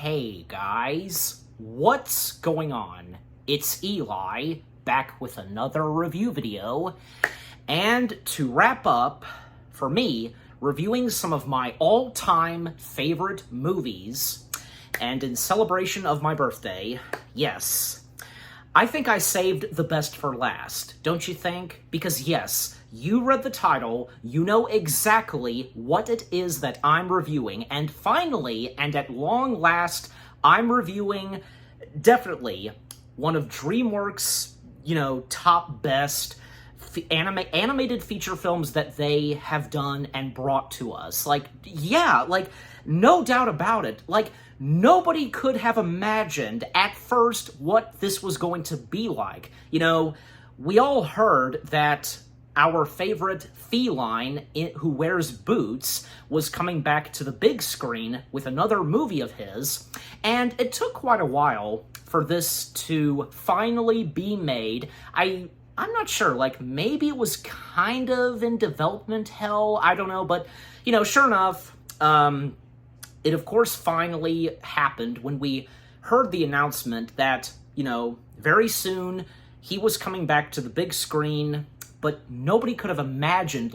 Hey guys, what's going on? It's Eli, back with another review video, and to wrap up, for me, reviewing some of my all-time favorite movies, and in celebration of my birthday, yes, I think I saved the best for last, don't you think? Because yes, you read the title, you know exactly what it is that I'm reviewing, and finally, and at long last, I'm reviewing definitely one of DreamWorks', top best animated feature films that they have done and brought to us. No doubt about it. Nobody could have imagined at first what this was going to be like. We all heard that our favorite feline who wears boots was coming back to the big screen with another movie of his, and it took quite a while for this to finally be made. I'm not sure, maybe it was kind of in development hell, I don't know, but, sure enough, it of course finally happened when we heard the announcement that, very soon he was coming back to the big screen, but nobody could have imagined,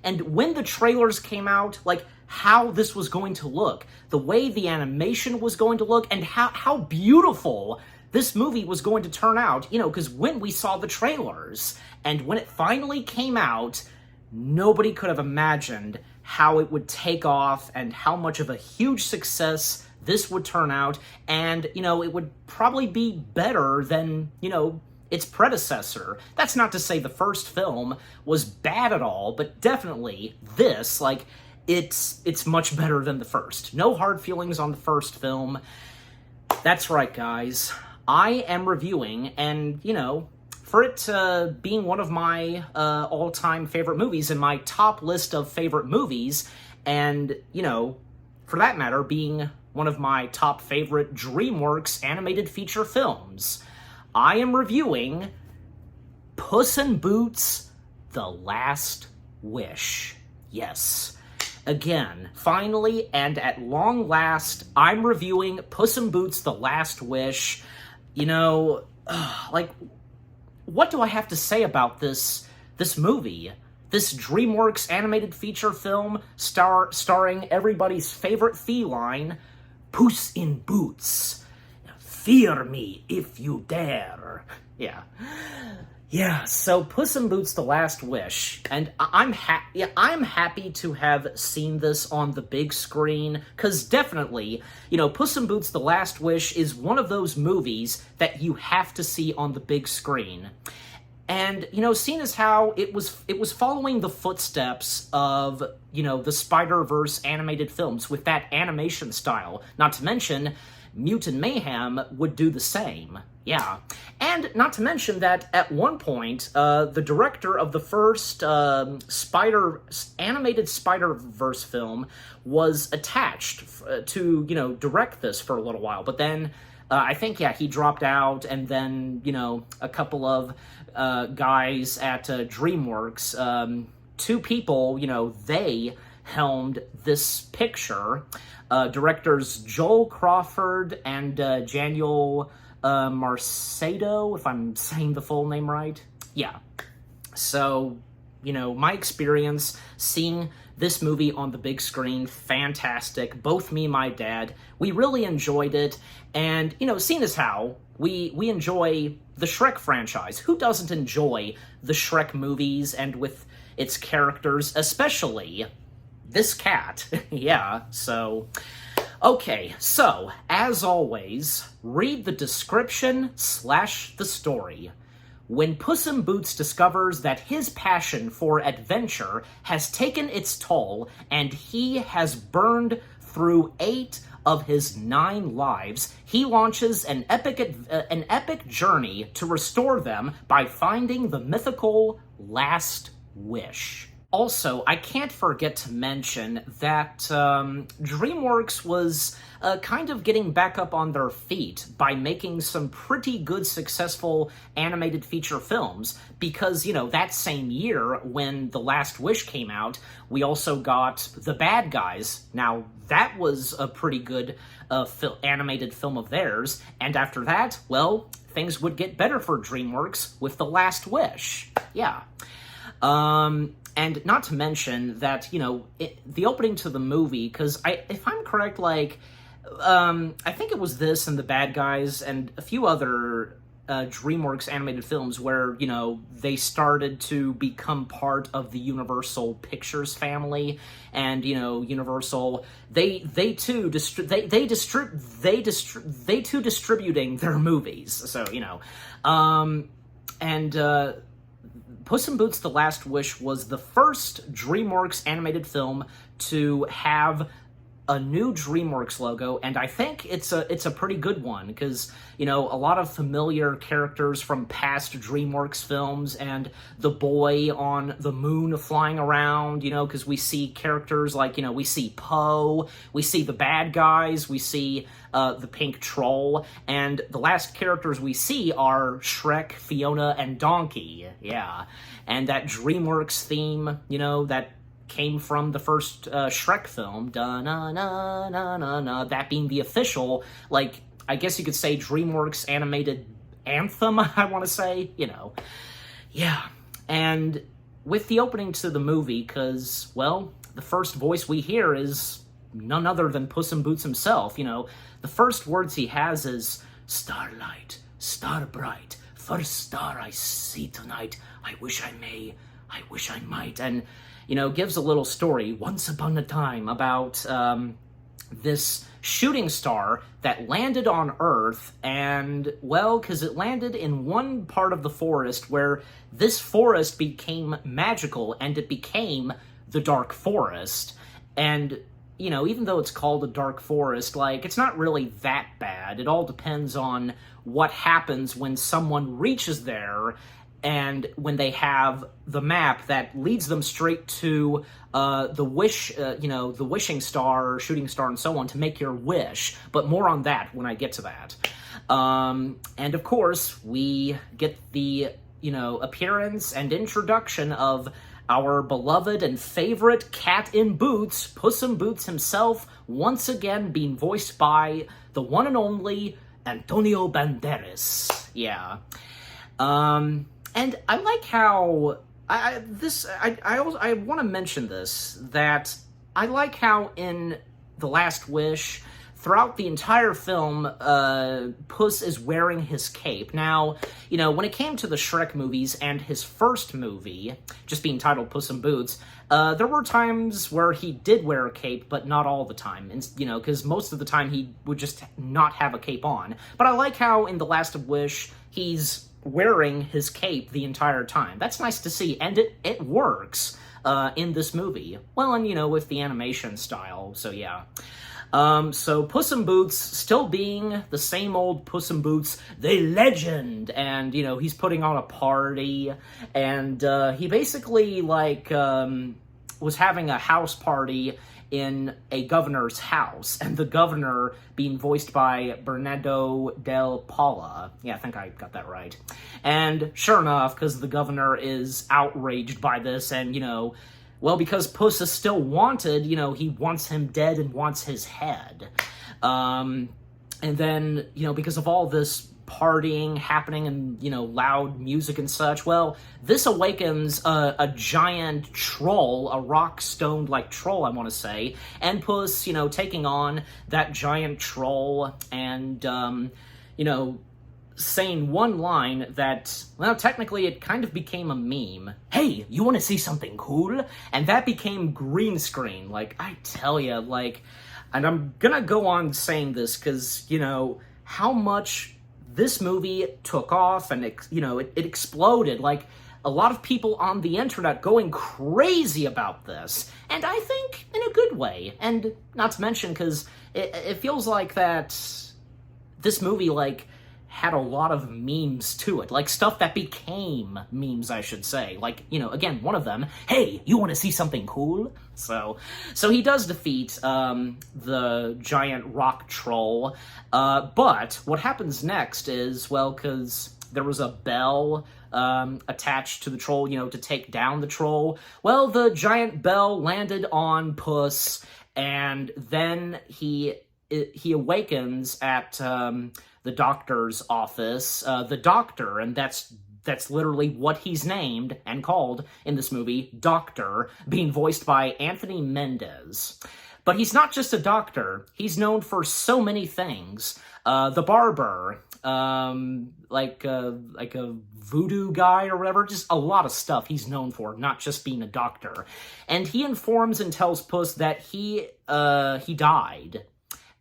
and when the trailers came out, how this was going to look, the way the animation was going to look, and how beautiful this movie was going to turn out, because when we saw the trailers, and when it finally came out, nobody could have imagined how it would take off, and how much of a huge success this would turn out, and, it would probably be better than, its predecessor. That's not to say the first film was bad at all, but definitely this, it's much better than the first. No hard feelings on the first film. That's right, guys. I am reviewing, and, for it being one of my all-time favorite movies in my top list of favorite movies, and, for that matter, being one of my top favorite DreamWorks animated feature films, I am reviewing Puss in Boots: The Last Wish. Yes. Again, finally, and at long last, I'm reviewing Puss in Boots: The Last Wish. What do I have to say about this movie? This DreamWorks animated feature film starring everybody's favorite feline, Puss in Boots. Fear me if you dare. Yeah, so Puss in Boots: The Last Wish, and I'm happy to have seen this on the big screen, because definitely, Puss in Boots: The Last Wish is one of those movies that you have to see on the big screen. And, seeing as how it was following the footsteps of, the Spider-Verse animated films with that animation style, not to mention Mutant Mayhem would do the same. Yeah. And not to mention that at one point, the director of the first animated Spider-Verse film was attached to, direct this for a little while. But then I think, he dropped out, and then, a couple of guys at DreamWorks, two people, they helmed this picture. Directors Joel Crawford and Daniel Marcedo, if I'm saying the full name right. Yeah. So, my experience seeing this movie on the big screen, fantastic. Both me and my dad, we really enjoyed it. And, seeing as how we enjoy the Shrek franchise. Who doesn't enjoy the Shrek movies and with its characters, especially this cat? Yeah, so okay, so as always, read the description / the story. When Puss in Boots discovers that his passion for adventure has taken its toll and he has burned through 8 of his 9 lives, he launches an epic journey to restore them by finding the mythical Last Wish. Also, I can't forget to mention that DreamWorks was kind of getting back up on their feet by making some pretty good, successful animated feature films. Because, that same year, when The Last Wish came out, we also got The Bad Guys. Now, that was a pretty good animated film of theirs. And after that, well, things would get better for DreamWorks with The Last Wish. Yeah. And not to mention that, the opening to the movie, because if I'm correct, I think it was this and The Bad Guys and a few other DreamWorks animated films where, they started to become part of the Universal Pictures family, and, Universal, they too distributing their movies, so, Puss in Boots: The Last Wish was the first DreamWorks animated film to have a new DreamWorks logo, and I think it's a pretty good one, because, a lot of familiar characters from past DreamWorks films, and the boy on the moon flying around, because we see characters like, we see Poe, we see the bad guys, we see the pink troll, and the last characters we see are Shrek, Fiona, and Donkey, yeah. And that DreamWorks theme, that came from the first Shrek film, da-na-na-na-na-na, that being the official, I guess you could say DreamWorks animated anthem, I want to say, Yeah, and with the opening to the movie, because, well, the first voice we hear is none other than Puss in Boots himself, The first words he has is, "Starlight, star bright, first star I see tonight, I wish I may, I wish I might," and gives a little story, once upon a time, about this shooting star that landed on Earth, and, well, because it landed in one part of the forest where this forest became magical, and it became the Dark Forest, and, even though it's called a Dark Forest, it's not really that bad. It all depends on what happens when someone reaches there, and when they have the map that leads them straight to the the wishing star, shooting star, and so on, to make your wish. But more on that when I get to that. And of course, we get the, appearance and introduction of our beloved and favorite cat in boots, Puss in Boots himself, once again being voiced by the one and only Antonio Banderas. Yeah. And I like how I want to mention this, that I like how in The Last Wish, throughout the entire film, Puss is wearing his cape. Now, when it came to the Shrek movies and his first movie, just being titled Puss in Boots, there were times where he did wear a cape, but not all the time, and, because most of the time he would just not have a cape on. But I like how in The Last Wish, he's wearing his cape the entire time. That's nice to see, and it works in this movie. Well, and, with the animation style, so yeah. So Puss in Boots, still being the same old Puss in Boots, the legend, and, he's putting on a party, and, he basically, was having a house party in a governor's house, and the governor being voiced by Bernardo del Paula. Yeah, I think I got that right. And sure enough, because the governor is outraged by this, and, well, because Puss is still wanted, he wants him dead and wants his head. And then, because of all this partying happening and, loud music and such, well, this awakens a giant troll, a rock-stoned, troll, I want to say, and Puss, taking on that giant troll and, saying one line that, well, technically it kind of became a meme. "Hey, you want to see something cool?" And that became green screen. I tell ya, and I'm gonna go on saying this because, how much this movie took off and, it exploded. A lot of people on the internet going crazy about this. And I think in a good way. And not to mention, because it feels like that this movie, had a lot of memes to it, like stuff that became memes, I should say. Like, you know, again, one of them, hey, you want to see something cool? So he does defeat the giant rock troll, but what happens next is, well, because there was a bell attached to the troll, you know, to take down the troll. Well, the giant bell landed on Puss, and then he awakens at the doctor's office. The doctor, and that's literally what he's named and called in this movie, Doctor, being voiced by Anthony Mendez. But he's not just a doctor. He's known for so many things. The barber, like a voodoo guy or whatever, just a lot of stuff he's known for, not just being a doctor. And he informs and tells Puss that he died.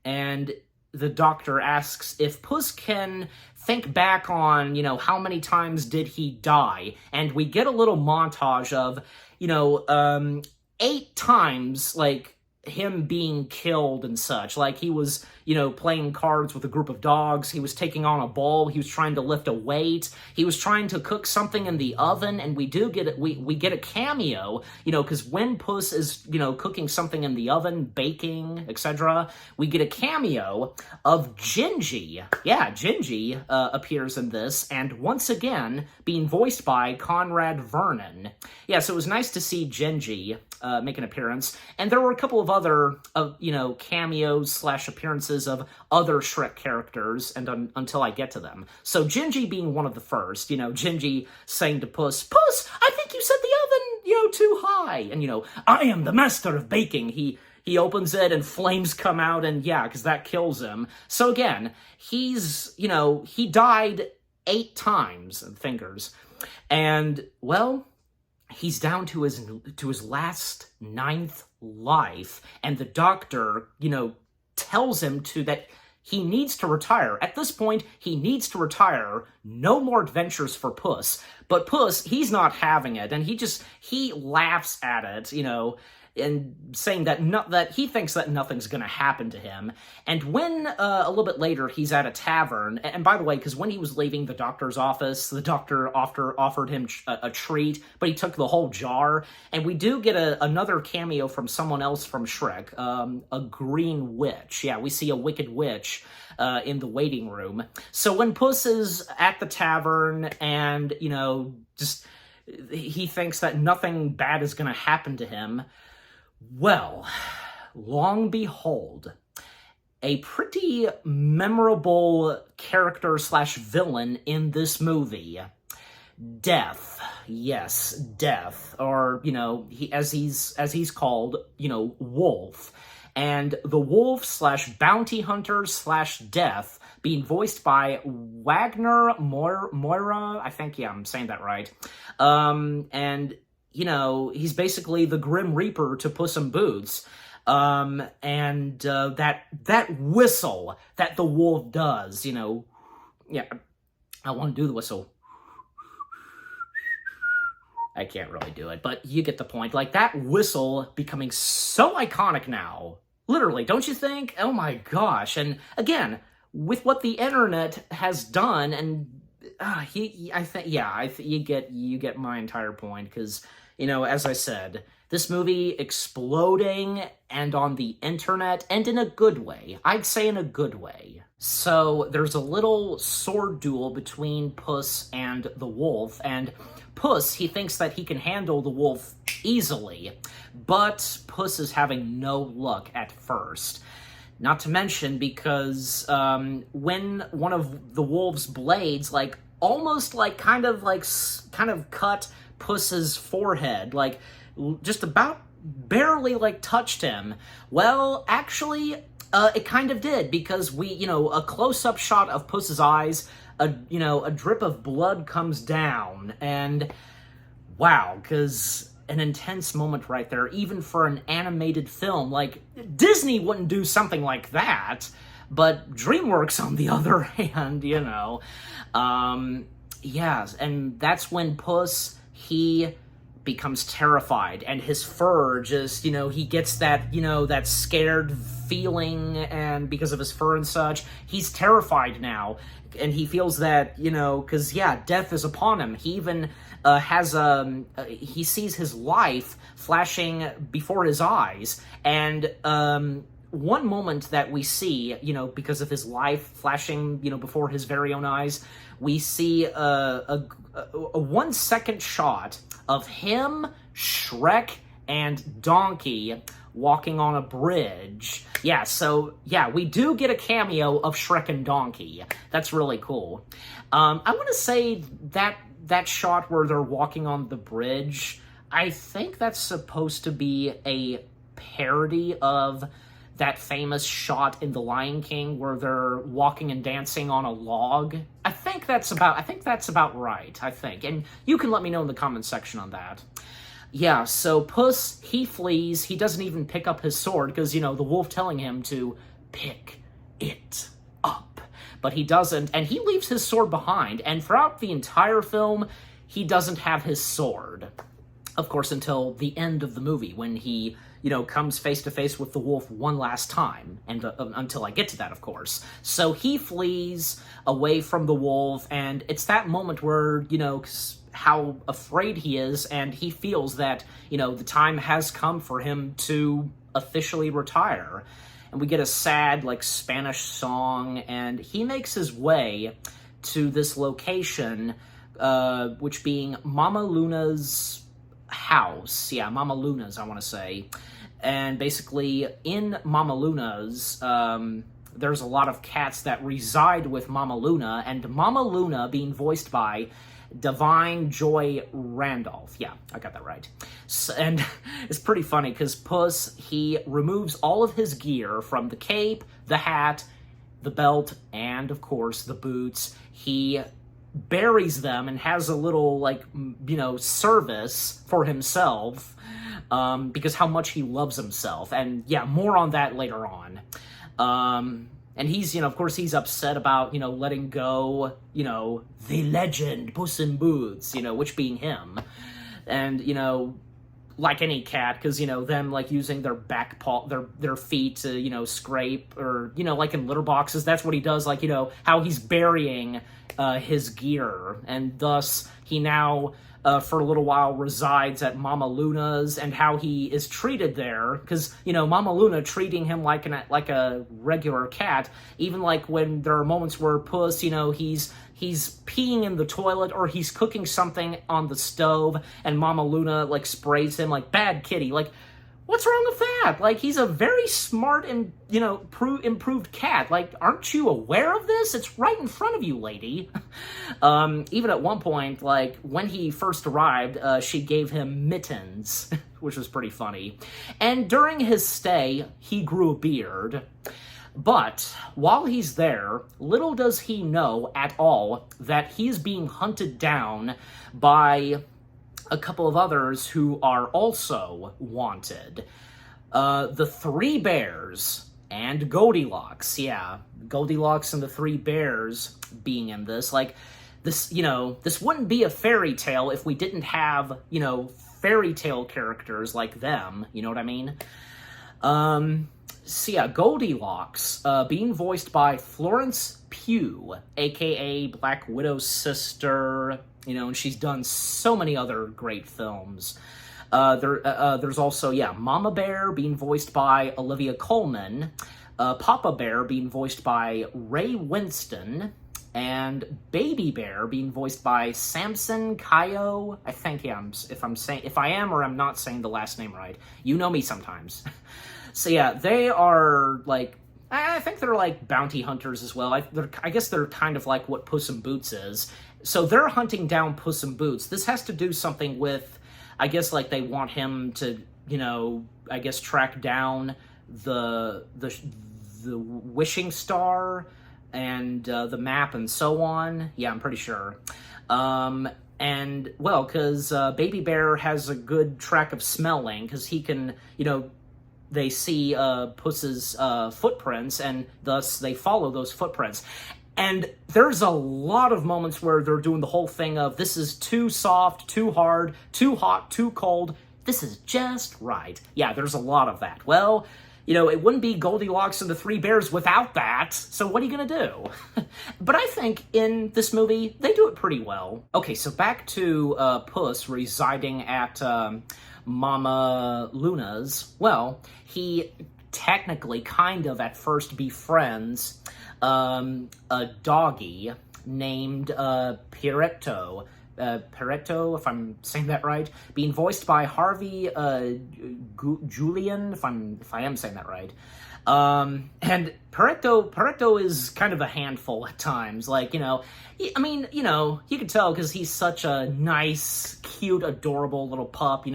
And the doctor asks if Puss can think back on, you know, how many times did he die? And we get a little montage of, you know, 8 times, like, him being killed and such. Like, he was, you know, playing cards with a group of dogs, he was taking on a ball, he was trying to lift a weight, he was trying to cook something in the oven, and we do get it, we get a cameo, you know, because when Puss is, you know, cooking something in the oven, baking, etc., we get a cameo of Gingy. Yeah, Gingy appears in this, and once again, being voiced by Conrad Vernon. Yeah, so it was nice to see Gingy make an appearance, and there were a couple of other, you know, cameos slash appearances of other Shrek characters, and until I get to them. So Gingy being one of the first, you know, Gingy saying to Puss, "Puss, I think you set the oven, you know, too high." And, you know, "I am the master of baking." He opens it and flames come out, and yeah, because that kills him. So again, he's, you know, he died 8 times, fingers. And, well, he's down to his last 9th life, and the doctor, you know, tells him that he needs to retire. At this point, he needs to retire. No more adventures for Puss. But Puss, he's not having it, and he laughs at it, you know, and saying that he thinks that nothing's going to happen to him. And when, a little bit later, he's at a tavern, and by the way, because when he was leaving the doctor's office, the doctor offered him a treat, but he took the whole jar, and we do get another cameo from someone else from Shrek, a green witch. Yeah, we see a wicked witch in the waiting room. So when Puss is at the tavern, and, you know, just he thinks that nothing bad is going to happen to him, well, long behold, a pretty memorable character slash villain in this movie, Death. Yes, Death, or, you know, as he's called, you know, Wolf. And the wolf slash bounty hunter slash Death being voiced by Wagner Moira, I think, yeah, I'm saying that right. And, you know, he's basically the Grim Reaper to Puss in Boots. And that whistle that the wolf does, you know, yeah, I want to do the whistle. I can't really do it, but you get the point. Like, that whistle becoming so iconic now. Literally, don't you think? Oh my gosh. And again, with what the internet has done, and you get my entire point, because, you know, as I said, this movie exploding and on the internet, and in a good way. I'd say in a good way. So there's a little sword duel between Puss and the wolf, and Puss, he thinks that he can handle the wolf easily, but Puss is having no luck at first. Not to mention because when one of the wolf's blades, like, almost like kind of cut Puss's forehead, like, just about barely, like, touched him. Well, actually, it kind of did, because we, you know, a close-up shot of Puss's eyes, a drip of blood comes down, and wow, because an intense moment right there, even for an animated film. Like, Disney wouldn't do something like that, but DreamWorks, on the other hand, you know, yes, and that's when Puss, he becomes terrified, and his fur just, he gets that, that scared feeling, and because of his fur and such, he's terrified now, and he feels that, because, death is upon him. He even he sees his life flashing before his eyes, and one moment that we see, because of his life flashing, before his very own eyes, we see a 1 second shot of him, Shrek, and Donkey walking on a bridge. Yeah, so, we do get a cameo of Shrek and Donkey. That's really cool. I want to say that shot where they're walking on the bridge, I think that's supposed to be a parody of that famous shot in The Lion King where they're walking and dancing on a log. I think that's about right, I think. And you can let me know in the comments section on that. Yeah, so Puss, he flees. He doesn't even pick up his sword because, the wolf telling him to pick it up. But he doesn't, and he leaves his sword behind. And throughout the entire film, he doesn't have his sword. Of course, until the end of the movie, when he, comes face to face with the wolf one last time, and until I get to that, of course. So he flees away from the wolf, and it's that moment where, how afraid he is, and he feels that, the time has come for him to officially retire. And we get a sad, Spanish song, and he makes his way to this location, which being Mama Luna's house. Yeah, Mama Luna's, I want to say. And basically, in Mama Luna's, there's a lot of cats that reside with Mama Luna, and Mama Luna being voiced by Divine Joy Randolph. Yeah, I got that right. So, and it's pretty funny, because Puss, he removes all of his gear from the cape, the hat, the belt, and, of course, the boots. He buries them and has a little, service for himself, because how much he loves himself. And, more on that later on. And he's, of course, he's upset about, letting go, the legend, Puss in Boots, which being him. And, like any cat, because, them, using their back paw, their feet to, scrape, or, like in litter boxes, that's what he does, how he's burying his gear, and thus he now, for a little while, resides at Mama Luna's, and how he is treated there, because, Mama Luna treating him like a regular cat, even when there are moments where Puss, he's peeing in the toilet, or he's cooking something on the stove, and Mama Luna, sprays him, bad kitty, what's wrong with that? He's a very smart and, improved cat. Aren't you aware of this? It's right in front of you, lady. Even at one point, when he first arrived, she gave him mittens, which was pretty funny. And during his stay, he grew a beard. But while he's there, little does he know at all that he's being hunted down by a couple of others who are also wanted. The Three Bears and Goldilocks. Yeah, Goldilocks and the Three Bears being in this. This, this wouldn't be a fairy tale if we didn't have, fairy tale characters like them. You know what I mean? So yeah, Goldilocks, being voiced by Florence Pugh, aka Black Widow's sister, and she's done so many other great films. There's also, Mama Bear being voiced by Olivia Colman, Papa Bear being voiced by Ray Winston, and Baby Bear being voiced by Samson Kayo. I think, if I am or I'm not saying the last name right. You know me sometimes. So yeah, they are, I think they're bounty hunters as well. I guess they're kind of like what Puss in Boots is. So they're hunting down Puss in Boots. This has to do something with, I guess, they want him to, track down the wishing star and the map and so on. Yeah, I'm pretty sure. And, well, because Baby Bear has a good track of smelling, because he can, they see Puss's footprints, and thus they follow those footprints. And there's a lot of moments where they're doing the whole thing of, this is too soft, too hard, too hot, too cold. This is just right. Yeah, there's a lot of that. Well, it wouldn't be Goldilocks and the Three Bears without that, so what are you gonna do? But I think in this movie, they do it pretty well. Okay, so back to Puss residing at Mama Luna's. Well, he technically kind of at first befriends a doggy named Pierretto. Peretto, if I'm saying that right, being voiced by Harvey Julian, if I am saying that right. And Peretto is kind of a handful at times. Like, you could tell because he's such a nice, cute, adorable little pup,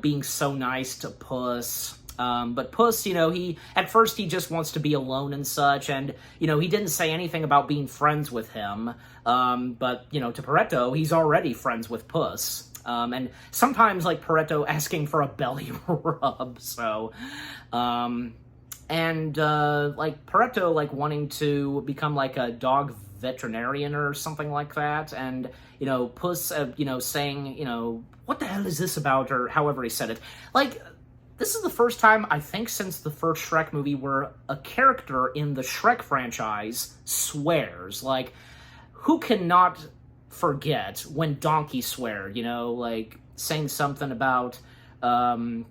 being so nice to Puss. But Puss, at first he just wants to be alone and such, and, he didn't say anything about being friends with him, but, to Peretto, he's already friends with Puss, and sometimes, like, Peretto asking for a belly rub, so, like, Peretto, like, wanting to become, like, a dog veterinarian or something like that, and, Puss, saying, what the hell is this about, or however he said it, like, this is the first time, I think, since the first Shrek movie where a character in the Shrek franchise swears. Like, who cannot forget when Donkey sweared, like, saying something about a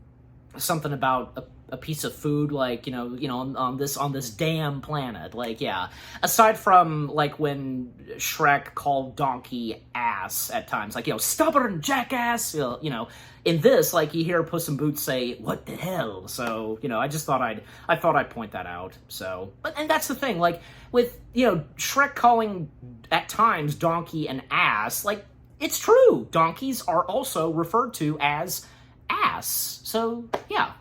piece of food, like, on this damn planet. Like, yeah. Aside from, like, when Shrek called Donkey ass at times, like, stubborn jackass, in this, like, you hear Puss in Boots say, what the hell? So, I just thought I'd point that out, so. And that's the thing, like, with, Shrek calling, at times, Donkey an ass, like, it's true. Donkeys are also referred to as ass. So, yeah.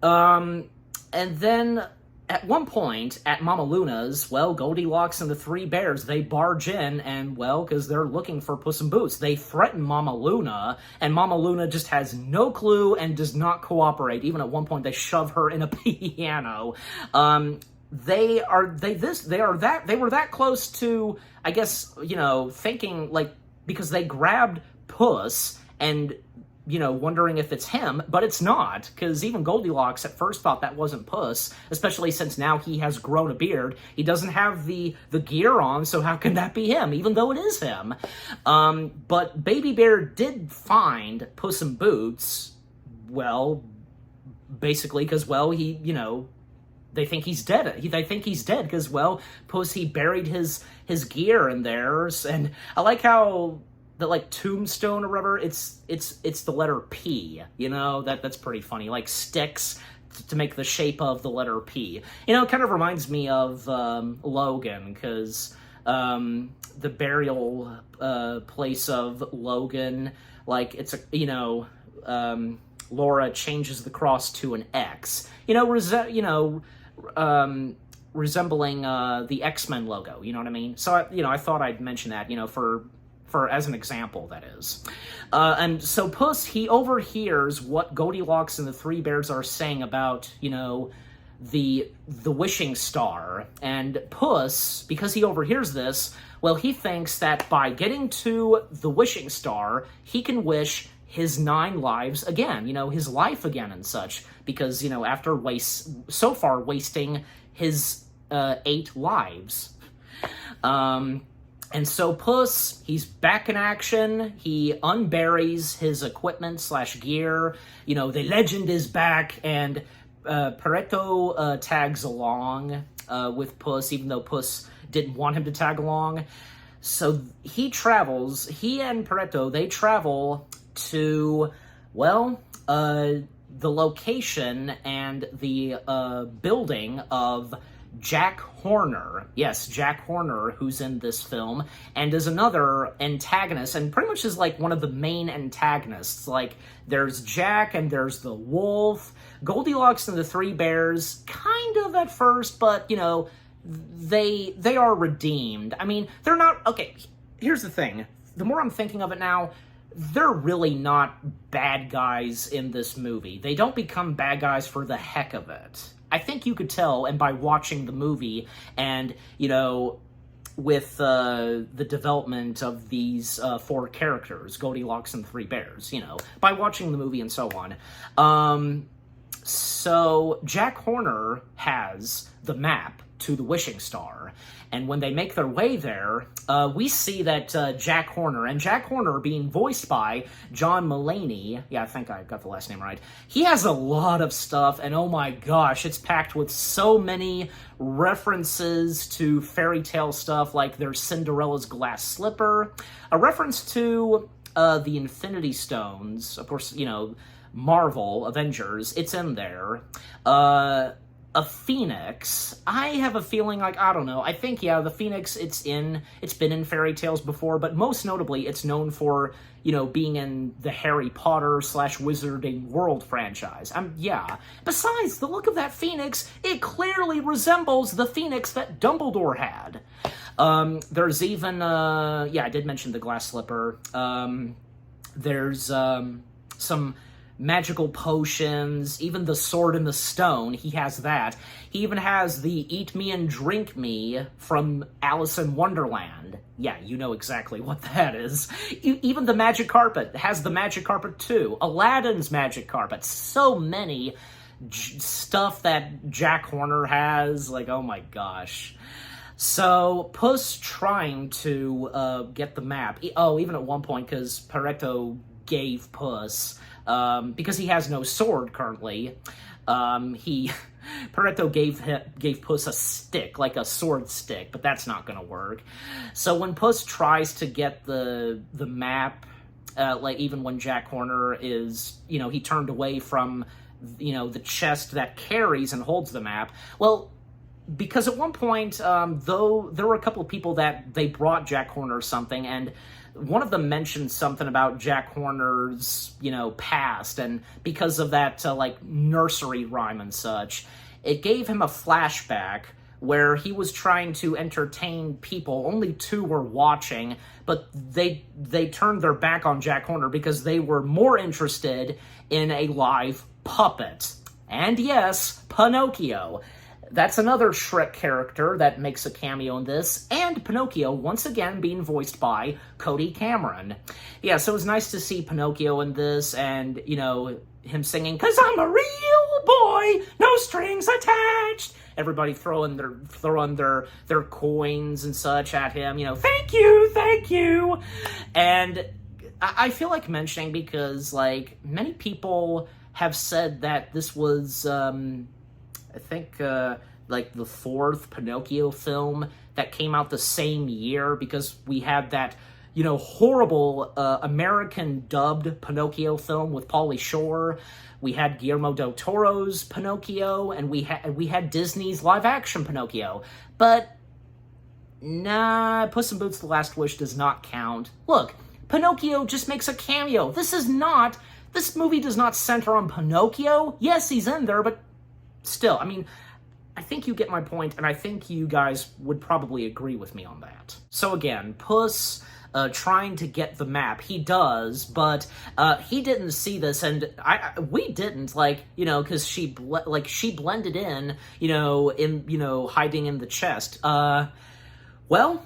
And then at one point at Mama Luna's, well, Goldilocks and the Three Bears, they barge in and, well, because they're looking for Puss in Boots, they threaten Mama Luna, and Mama Luna just has no clue and does not cooperate. Even at one point, they shove her in a piano. They were that close to, I guess, thinking, like, because they grabbed Puss and, wondering if it's him, but it's not, because even Goldilocks at first thought that wasn't Puss, especially since now he has grown a beard. He doesn't have the gear on, so how can that be him, even though it is him? But Baby Bear did find Puss in Boots, well, basically because, well, he, they think he's dead. They think he's dead because, well, Puss, he buried his gear in theirs, and I like how the, like, tombstone or whatever, it's the letter P, that's pretty funny, like sticks to make the shape of the letter P. It kind of reminds me of Logan, because the burial place of Logan, like, it's Laura changes the cross to an X, resembling the X-Men logo, you know what I mean? So, I thought I'd mention that, for as an example, that is. And so Puss, he overhears what Goldilocks and the Three Bears are saying about, the wishing star. And Puss, because he overhears this, well, he thinks that by getting to the wishing star, he can wish his 9 lives again, his life again and such, because, after so far wasting his 8 lives. And so Puss, he's back in action. He unburies his equipment / gear. The legend is back, and Peretto tags along with Puss, even though Puss didn't want him to tag along. So he and Peretto, they travel to, well, the location and the building of Jack Horner. Yes, Jack Horner, who's in this film, and is another antagonist, and pretty much is like one of the main antagonists. Like, there's Jack, and there's the wolf. Goldilocks and the Three Bears, kind of at first, but, they are redeemed. I mean, they're not... Okay, here's the thing. The more I'm thinking of it now, they're really not bad guys in this movie. They don't become bad guys for the heck of it. I think you could tell, and by watching the movie, and, you know, with the development of these four characters, Goldilocks and the Three Bears, you know, by watching the movie and so on. So Jack Horner has the map to the Wishing Star, and when they make their way there, we see that Jack Horner being voiced by John Mulaney, yeah, I think I got the last name right, he has a lot of stuff, and oh my gosh, it's packed with so many references to fairy tale stuff, like there's Cinderella's glass slipper, a reference to the Infinity Stones, of course, you know, Marvel, Avengers, it's in there, a phoenix. I have a feeling like, I don't know, I think, yeah, the phoenix, it's been in fairy tales before, but most notably, it's known for, you know, being in the Harry Potter / Wizarding World franchise. Yeah. Besides, the look of that phoenix, it clearly resembles the phoenix that Dumbledore had. There's even, yeah, I did mention the glass slipper. There's, some magical potions, even the sword and the stone, he has that. He even has the eat me and drink me from Alice in Wonderland. Yeah, you know exactly what that is. Even the magic carpet has the magic carpet too. Aladdin's magic carpet. So many stuff that Jack Horner has, like, oh my gosh. So, Puss trying to get the map. Oh, even at one point, because Pareto gave Puss, because he has no sword currently, Pareto gave Puss a stick, like a sword stick, but that's not gonna work. So when Puss tries to get the map, like even when Jack Horner is, you know, he turned away from, you know, the chest that carries and holds the map, well, because at one point, though, there were a couple of people that they brought Jack Horner something, and one of them mentioned something about Jack Horner's, you know, past, and because of that, like, nursery rhyme and such, it gave him a flashback where he was trying to entertain people. Only two were watching, but they turned their back on Jack Horner because they were more interested in a live puppet. And yes, Pinocchio. That's another Shrek character that makes a cameo in this, and Pinocchio, once again, being voiced by Cody Cameron. Yeah, so it was nice to see Pinocchio in this, and, you know, him singing, "'Cause I'm a real boy, no strings attached." Everybody throwing their coins and such at him, you know, thank you! And I feel like mentioning because, like, many people have said that this was, I think, like, the fourth Pinocchio film that came out the same year, because we had that, you know, horrible American-dubbed Pinocchio film with Pauly Shore. We had Guillermo del Toro's Pinocchio, and we had Disney's live-action Pinocchio. But, nah, Puss in Boots: The Last Wish does not count. Look, Pinocchio just makes a cameo. This movie does not center on Pinocchio. Yes, he's in there, but still, I mean, I think you get my point, and I think you guys would probably agree with me on that. So again, Puss trying to get the map. He does, but he didn't see this, and we didn't, like, you know, because she blended in, you know, hiding in the chest. Well,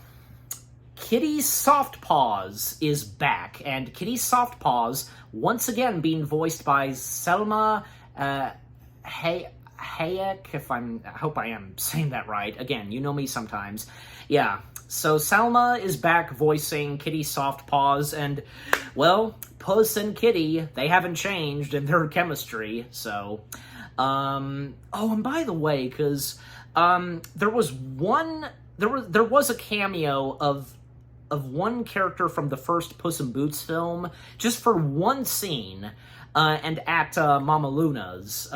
Kitty's Soft Paws is back, and Kitty's Soft Paws, once again, being voiced by Selma Hayek, I hope I am saying that right. Again, you know me sometimes. Yeah, so Salma is back voicing Kitty Soft Paws, and, well, Puss and Kitty, they haven't changed in their chemistry, so, oh, and by the way, because, there was a cameo of one character from the first Puss in Boots film, just for one scene, and at, Mama Luna's,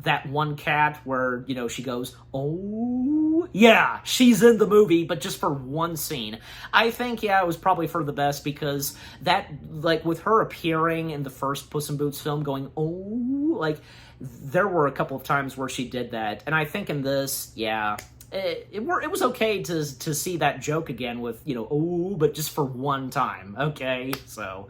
that one cat where, you know, she goes, oh, yeah, she's in the movie, but just for one scene. I think, yeah, it was probably for the best, because that, like, with her appearing in the first Puss in Boots film going, oh, like, there were a couple of times where she did that, and I think in this, yeah, it was okay to see that joke again with, you know, oh, but just for one time, okay, so,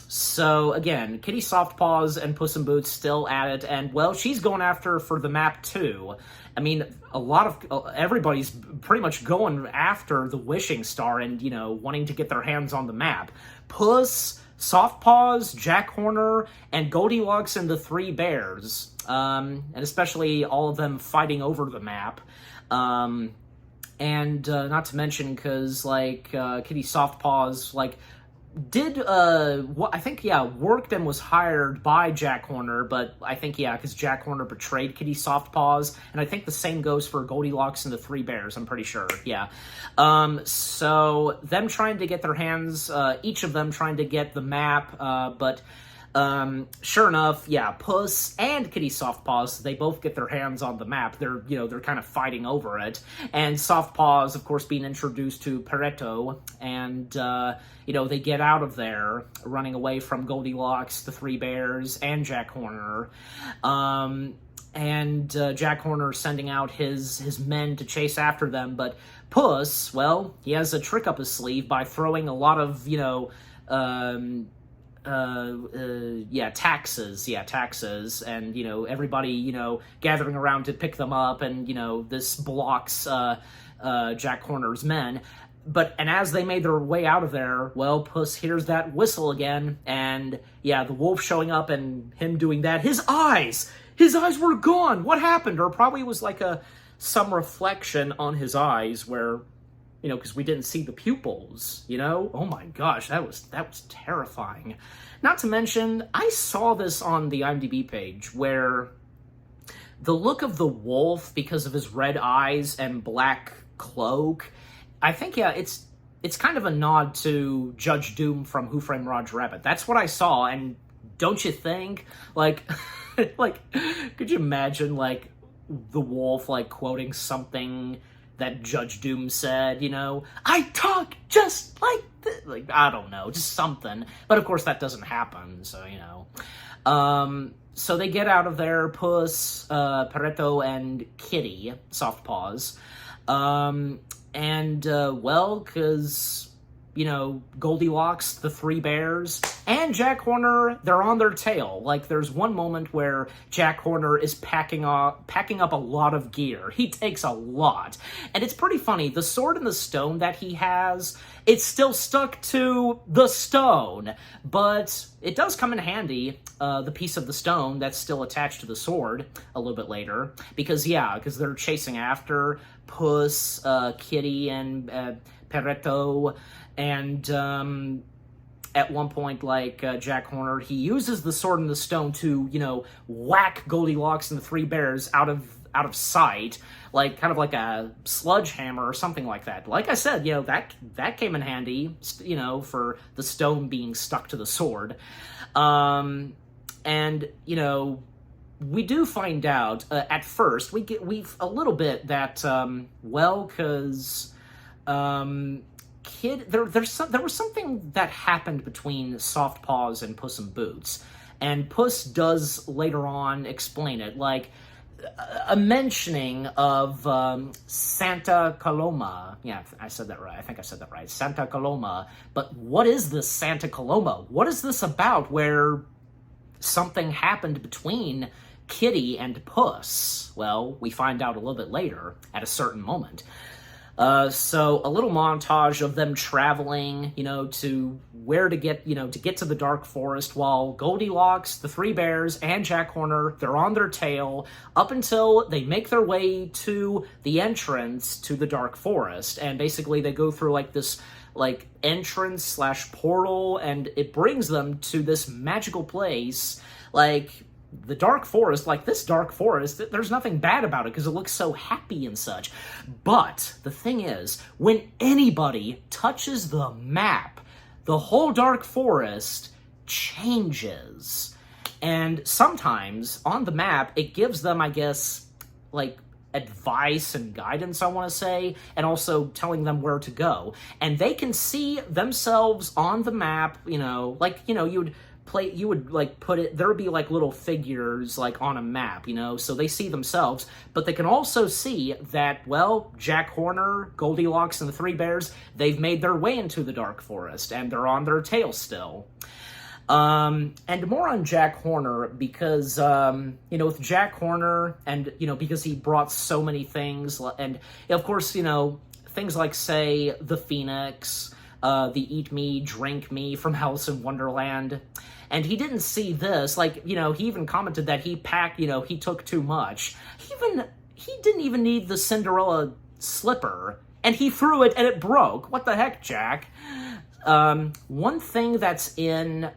So again, Kitty Softpaws and Puss in Boots still at it, and well, she's going after for the map too. I mean, a lot of everybody's pretty much going after the Wishing Star and, you know, wanting to get their hands on the map. Puss, Softpaws, Jack Horner, and Goldilocks and the Three Bears, and especially all of them fighting over the map. And not to mention, because, like, Kitty Softpaws, like, did, I think, yeah, worked and was hired by Jack Horner, but I think, yeah, because Jack Horner betrayed Kitty Softpaws, and I think the same goes for Goldilocks and the Three Bears, I'm pretty sure, yeah. So, them trying to get their hands, each of them trying to get the map, but... sure enough, yeah, Puss and Kitty Softpaws, they both get their hands on the map. They're, you know, they're kind of fighting over it. And Softpaws, of course, being introduced to Pareto, and, you know, they get out of there, running away from Goldilocks, the Three Bears, and Jack Horner. And Jack Horner sending out his men to chase after them, but Puss, well, he has a trick up his sleeve by throwing a lot of, you know, taxes, and, you know, everybody, you know, gathering around to pick them up, and, you know, this blocks, Jack Horner's men. And as they made their way out of there, well, Puss hears that whistle again, and, yeah, the wolf showing up and him doing that. His eyes were gone! What happened? Or probably was like some reflection on his eyes where, you know, because we didn't see the pupils, you know? Oh my gosh, that was terrifying. Not to mention, I saw this on the IMDb page, where the look of the wolf, because of his red eyes and black cloak, I think, yeah, it's kind of a nod to Judge Doom from Who Framed Roger Rabbit. That's what I saw, and don't you think, like, like, could you imagine, like, the wolf, like, quoting something that Judge Doom said, you know, I talk just like this. Like, I don't know, just something. But of course that doesn't happen, so, you know. So they get out of there, Puss, Pareto, and Kitty Softpaws. Well, because, you know, Goldilocks, the Three Bears, and Jack Horner, they're on their tail. Like, there's one moment where Jack Horner is packing up a lot of gear. He takes a lot. And it's pretty funny. The sword and the stone that he has, it's still stuck to the stone. But it does come in handy, the piece of the stone that's still attached to the sword a little bit later. Because they're chasing after Puss, Kitty, and Pareto. And at one point, like, Jack Horner, he uses the sword and the stone to, you know, whack Goldilocks and the Three Bears out of sight, like, kind of like a sledgehammer or something like that. Like I said, you know, that came in handy, you know, for the stone being stuck to the sword. And, you know, we do find out, at first, we've a little bit that, well, because, there was something that happened between Softpaws and Puss in Boots, and Puss does later on explain it, like a mentioning of Santa Coloma. Yeah, I said that right. I think I said that right. Santa Coloma. But what is this Santa Coloma? What is this about where something happened between Kitty and Puss? Well, we find out a little bit later at a certain moment. So a little montage of them traveling, you know, to where to get to the Dark Forest, while Goldilocks, the Three Bears, and Jack Horner, they're on their tail up until they make their way to the entrance to the Dark Forest. And basically they go through like this entrance / portal, and it brings them to this magical place, like the Dark Forest. Like, this Dark Forest, there's nothing bad about it because it looks so happy and such. But the thing is, when anybody touches the map, the whole Dark Forest changes. And sometimes on the map, it gives them, I guess, like, advice and guidance, I want to say, and also telling them where to go. And they can see themselves on the map, you know, like, you know, you would like put it, there would be like little figures like on a map, you know, so they see themselves, but they can also see that, well, Jack Horner, Goldilocks, and the Three Bears, they've made their way into the Dark Forest, and they're on their tail still. And more on Jack Horner because, with Jack Horner and, because he brought so many things and, of course, things like, say, the Phoenix, the Eat Me, Drink Me from Alice in Wonderland. And he didn't see this, he even commented that he packed, he took too much. He didn't even need the Cinderella slipper, and he threw it and it broke. What the heck, Jack? One thing that's in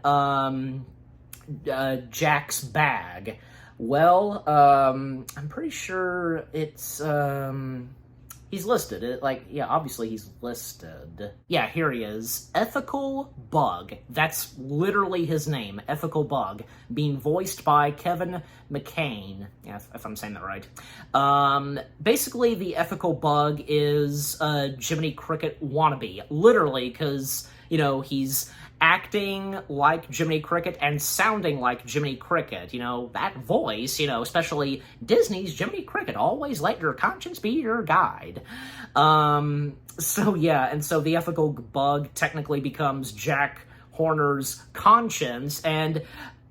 Jack's bag, well, I'm pretty sure it's he's listed. Obviously he's listed. Yeah, here he is. Ethical Bug. That's literally his name, Ethical Bug, being voiced by Kevin McCain, if I'm saying that right. Basically, the Ethical Bug is a Jiminy Cricket wannabe, literally, because, he's acting like Jiminy Cricket and sounding like Jiminy Cricket. That voice, especially Disney's Jiminy Cricket, always let your conscience be your guide. So the Ethical Bug technically becomes Jack Horner's conscience, and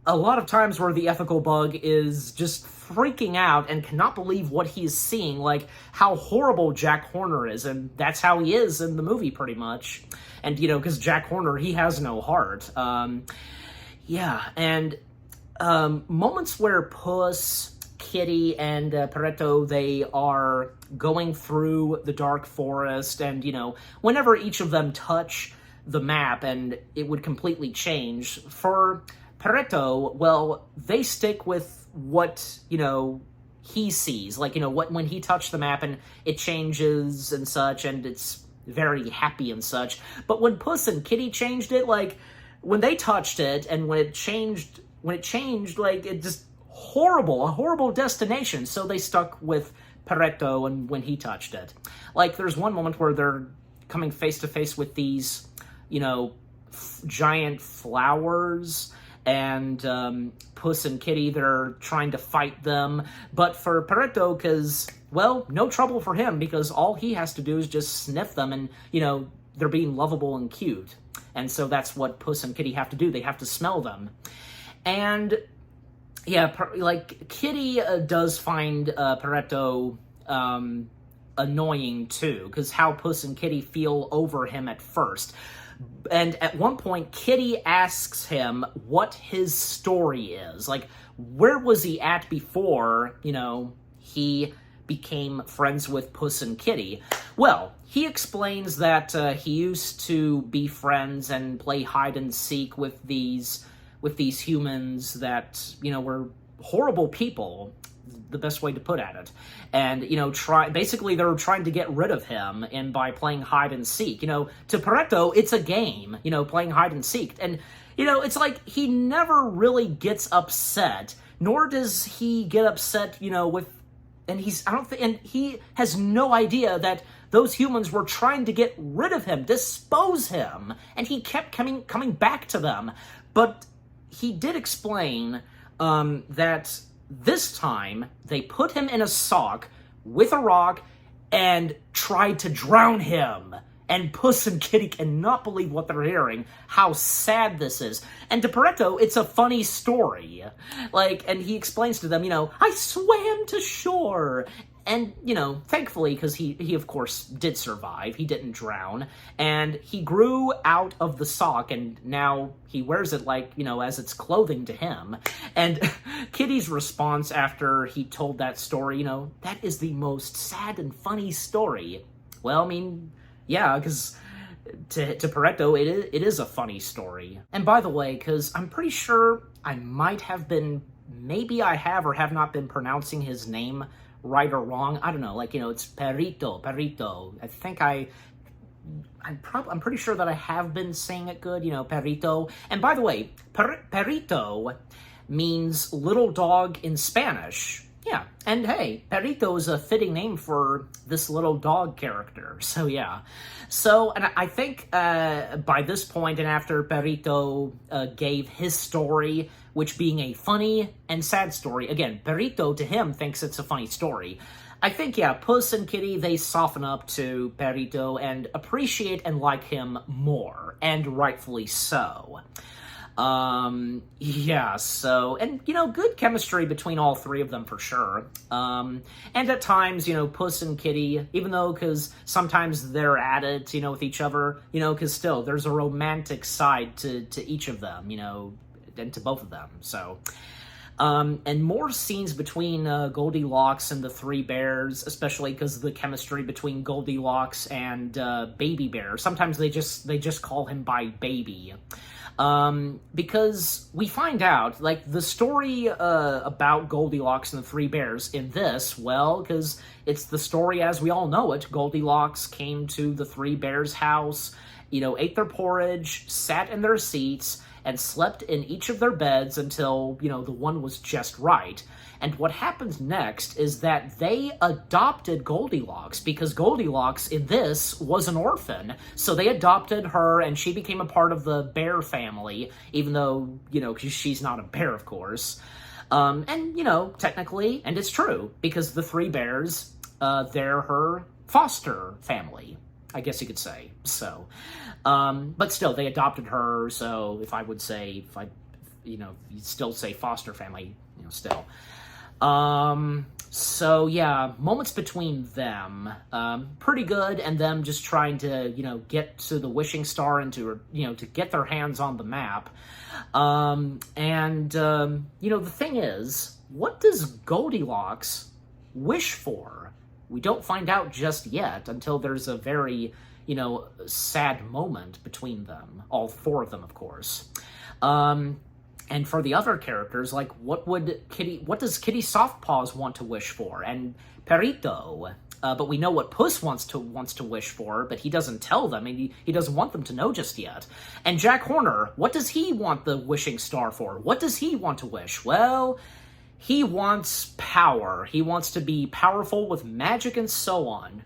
a lot of times where the Ethical Bug is just freaking out and cannot believe what he's seeing, like how horrible Jack Horner is, and that's how he is in the movie pretty much. And, because Jack Horner, he has no heart. Moments where Puss, Kitty, and Paretto, they are going through the dark forest, and, whenever each of them touch the map, and it would completely change. For Paretto, well, they stick with what, he sees. When he touched the map and it changes and such, and it's very happy and such. But when Puss and Kitty changed it, when they touched it and when it changed, it just a horrible destination. So they stuck with Paretto and when he touched it. There's one moment where they're coming face to face with these, giant flowers, and Puss and Kitty, they're trying to fight them. But for Paretto, because, well, no trouble for him, because all he has to do is just sniff them, and, they're being lovable and cute. And so that's what Puss and Kitty have to do. They have to smell them. And, yeah, Kitty does find Paretto annoying, too, because how Puss and Kitty feel over him at first. And at one point, Kitty asks him what his story is. Where was he at before, he became friends with Puss and Kitty? Well, he explains that he used to be friends and play hide and seek with these humans that, were horrible people, the best way to put at it. And, basically they're trying to get rid of him and by playing hide and seek. To Paretto, it's a game, playing hide and seek. And, it's like he never really gets upset, nor does he get upset, and he has no idea that those humans were trying to get rid of him, dispose him, and he kept coming back to them. But he did explain that this time they put him in a sock with a rock and tried to drown him. And Puss and Kitty cannot believe what they're hearing, how sad this is. And to Paretto, it's a funny story. And he explains to them, I swam to shore. And, thankfully, because he of course did survive, he didn't drown, and he grew out of the sock, and now he wears it as it's clothing to him. And Kitty's response after he told that story, that is the most sad and funny story. Well, yeah, because to Paretto, it is a funny story. And by the way, because I'm pretty sure I might have been, maybe I have or have not been pronouncing his name right or wrong. I don't know, it's Perito. I think I'm pretty sure that I have been saying it good, Perito. And by the way, Perito means little dog in Spanish. Yeah, and hey, Perito is a fitting name for this little dog character, so yeah. So, and I think by this point, and after Perito gave his story, which being a funny and sad story, again, Perito to him thinks it's a funny story. I think, yeah, Puss and Kitty, they soften up to Perito and appreciate and like him more, and rightfully so. Yeah, so, and, good chemistry between all three of them for sure. And at times, Puss and Kitty, even though, because sometimes they're at it, with each other, because still, there's a romantic side to each of them, and to both of them, so. And more scenes between Goldilocks and the three bears, especially because of the chemistry between Goldilocks and Baby Bear. Sometimes they just call him by baby. Because we find out, like, the story about Goldilocks and the three bears in this, well, because it's the story as we all know it. Goldilocks came to the three bears' house, ate their porridge, sat in their seats, and slept in each of their beds until, the one was just right. And what happens next is that they adopted Goldilocks, because Goldilocks in this was an orphan. So they adopted her, and she became a part of the bear family, even though, because she's not a bear, of course. And, technically, and it's true, because the three bears, they're her foster family, I guess you could say. So, but still, they adopted her, so if I you'd still say foster family, still. So yeah, moments between them, pretty good, and them just trying to, get to the wishing star and to get their hands on the map. The thing is, what does Goldilocks wish for? We don't find out just yet until there's a very, sad moment between them. All four of them, of course. And for the other characters, like, what does Kitty Softpaws want to wish for? And Perito, but we know what Puss wants to wish for, but he doesn't tell them, and he doesn't want them to know just yet. And Jack Horner, what does he want the wishing star for? What does he want to wish? Well, he wants power. He wants to be powerful with magic and so on.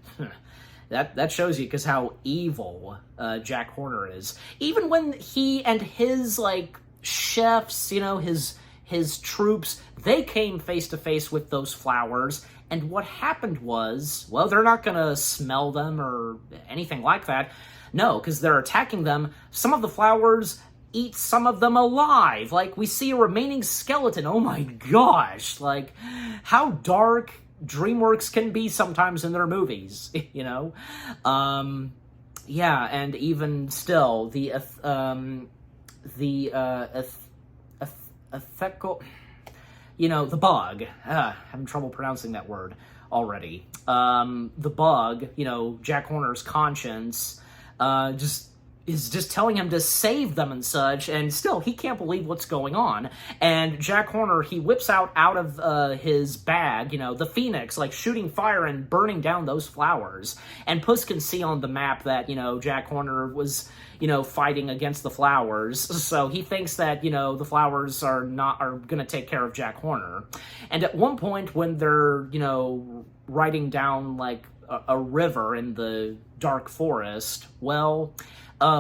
That shows you because how evil Jack Horner is. Even when he and his, like, chefs, his troops, they came face to face with those flowers, and what happened was, well, they're not gonna smell them or anything like that. No, because they're attacking them. Some of the flowers eat some of them alive. Like, we see a remaining skeleton. Oh my gosh, like, how dark DreamWorks can be sometimes in their movies, Yeah, and even still, the bug. Having trouble pronouncing that word already. The bug, Jack Horner's conscience, is just telling him to save them and such, and still, he can't believe what's going on. And Jack Horner, he whips out of his bag, the phoenix, like, shooting fire and burning down those flowers. And Puss can see on the map that, Jack Horner was, fighting against the flowers, so he thinks that, the flowers are gonna take care of Jack Horner. And at one point, when they're, riding down, like, a river in the dark forest, well,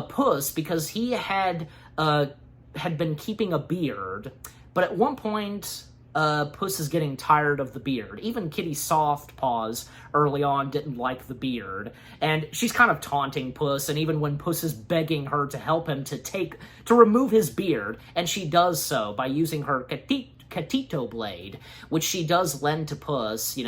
Puss, because he had been keeping a beard, but at one point, Puss is getting tired of the beard. Even Kitty Softpaws early on didn't like the beard, and she's kind of taunting Puss, and even when Puss is begging her to help him to remove his beard, and she does so by using her catito blade, which she does lend to Puss,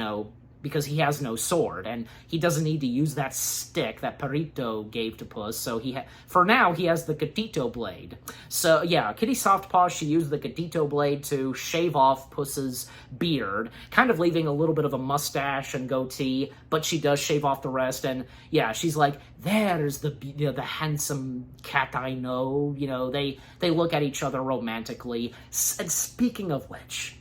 because he has no sword, and he doesn't need to use that stick that Perito gave to Puss, so for now, he has the Gatito blade. So, yeah, Kitty Softpaw, she used the Gatito blade to shave off Puss's beard, kind of leaving a little bit of a mustache and goatee, but she does shave off the rest, and, yeah, she's like, there's the handsome cat I know, they look at each other romantically. And speaking of which,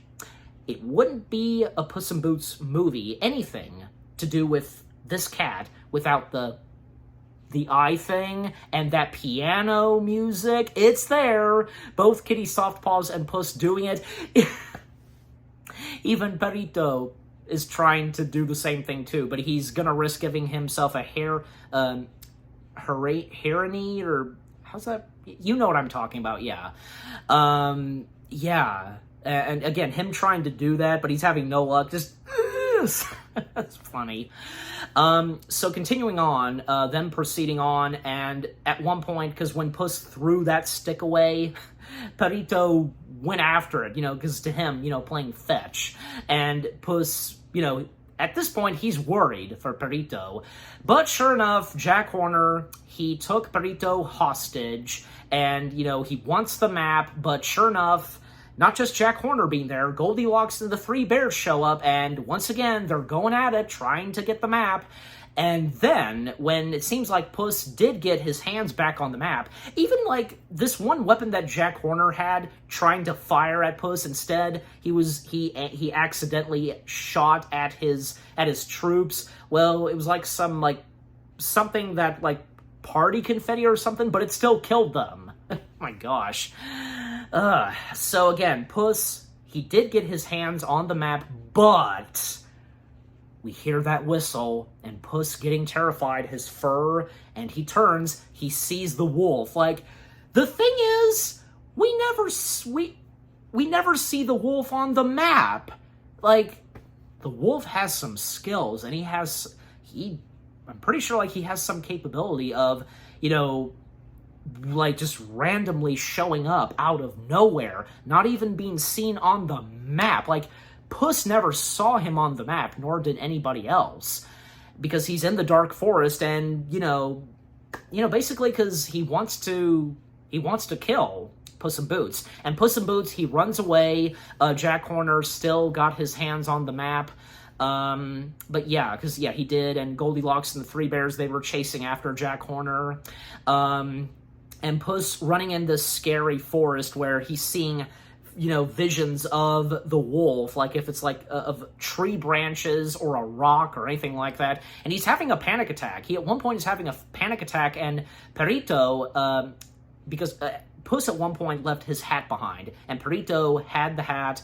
it wouldn't be a Puss in Boots movie, anything to do with this cat, without the eye thing and that piano music. It's there. Both Kitty Softpaws and Puss doing it. Even Perito is trying to do the same thing too, but he's gonna risk giving himself a heronry, or how's that? You know what I'm talking about, yeah. Yeah. And again, him trying to do that, but he's having no luck. Just That's funny. So continuing on, them proceeding on, and at one point, because when Puss threw that stick away, Perito went after it, because to him, playing fetch. And Puss, at this point, he's worried for Perito. But sure enough, Jack Horner, he took Perito hostage, and, he wants the map, but sure enough, not just Jack Horner being there, Goldilocks and the Three Bears show up, and once again, they're going at it, trying to get the map. And then, when it seems like Puss did get his hands back on the map, even like this one weapon that Jack Horner had, trying to fire at Puss, instead, he accidentally shot at his troops. Well, it was like something that party confetti or something, but it still killed them. Oh my gosh. So again, Puss, he did get his hands on the map, but we hear that whistle, and Puss getting terrified, his fur, and he turns, he sees the wolf. The thing is, we never see the wolf on the map. The wolf has some skills, and I'm pretty sure, he has some capability of, just randomly showing up out of nowhere, not even being seen on the map. Puss never saw him on the map, nor did anybody else, because he's in the dark forest, and, basically because he wants to kill Puss in Boots. And Puss in Boots, he runs away. Jack Horner still got his hands on the map. But yeah, because, he did, and Goldilocks and the Three Bears, they were chasing after Jack Horner. And Puss running in this scary forest where he's seeing, visions of the wolf, if it's of tree branches or a rock or anything like that. And he's having a panic attack. He at one point is having a panic attack, and Perito, because Puss at one point left his hat behind, and Perito had the hat,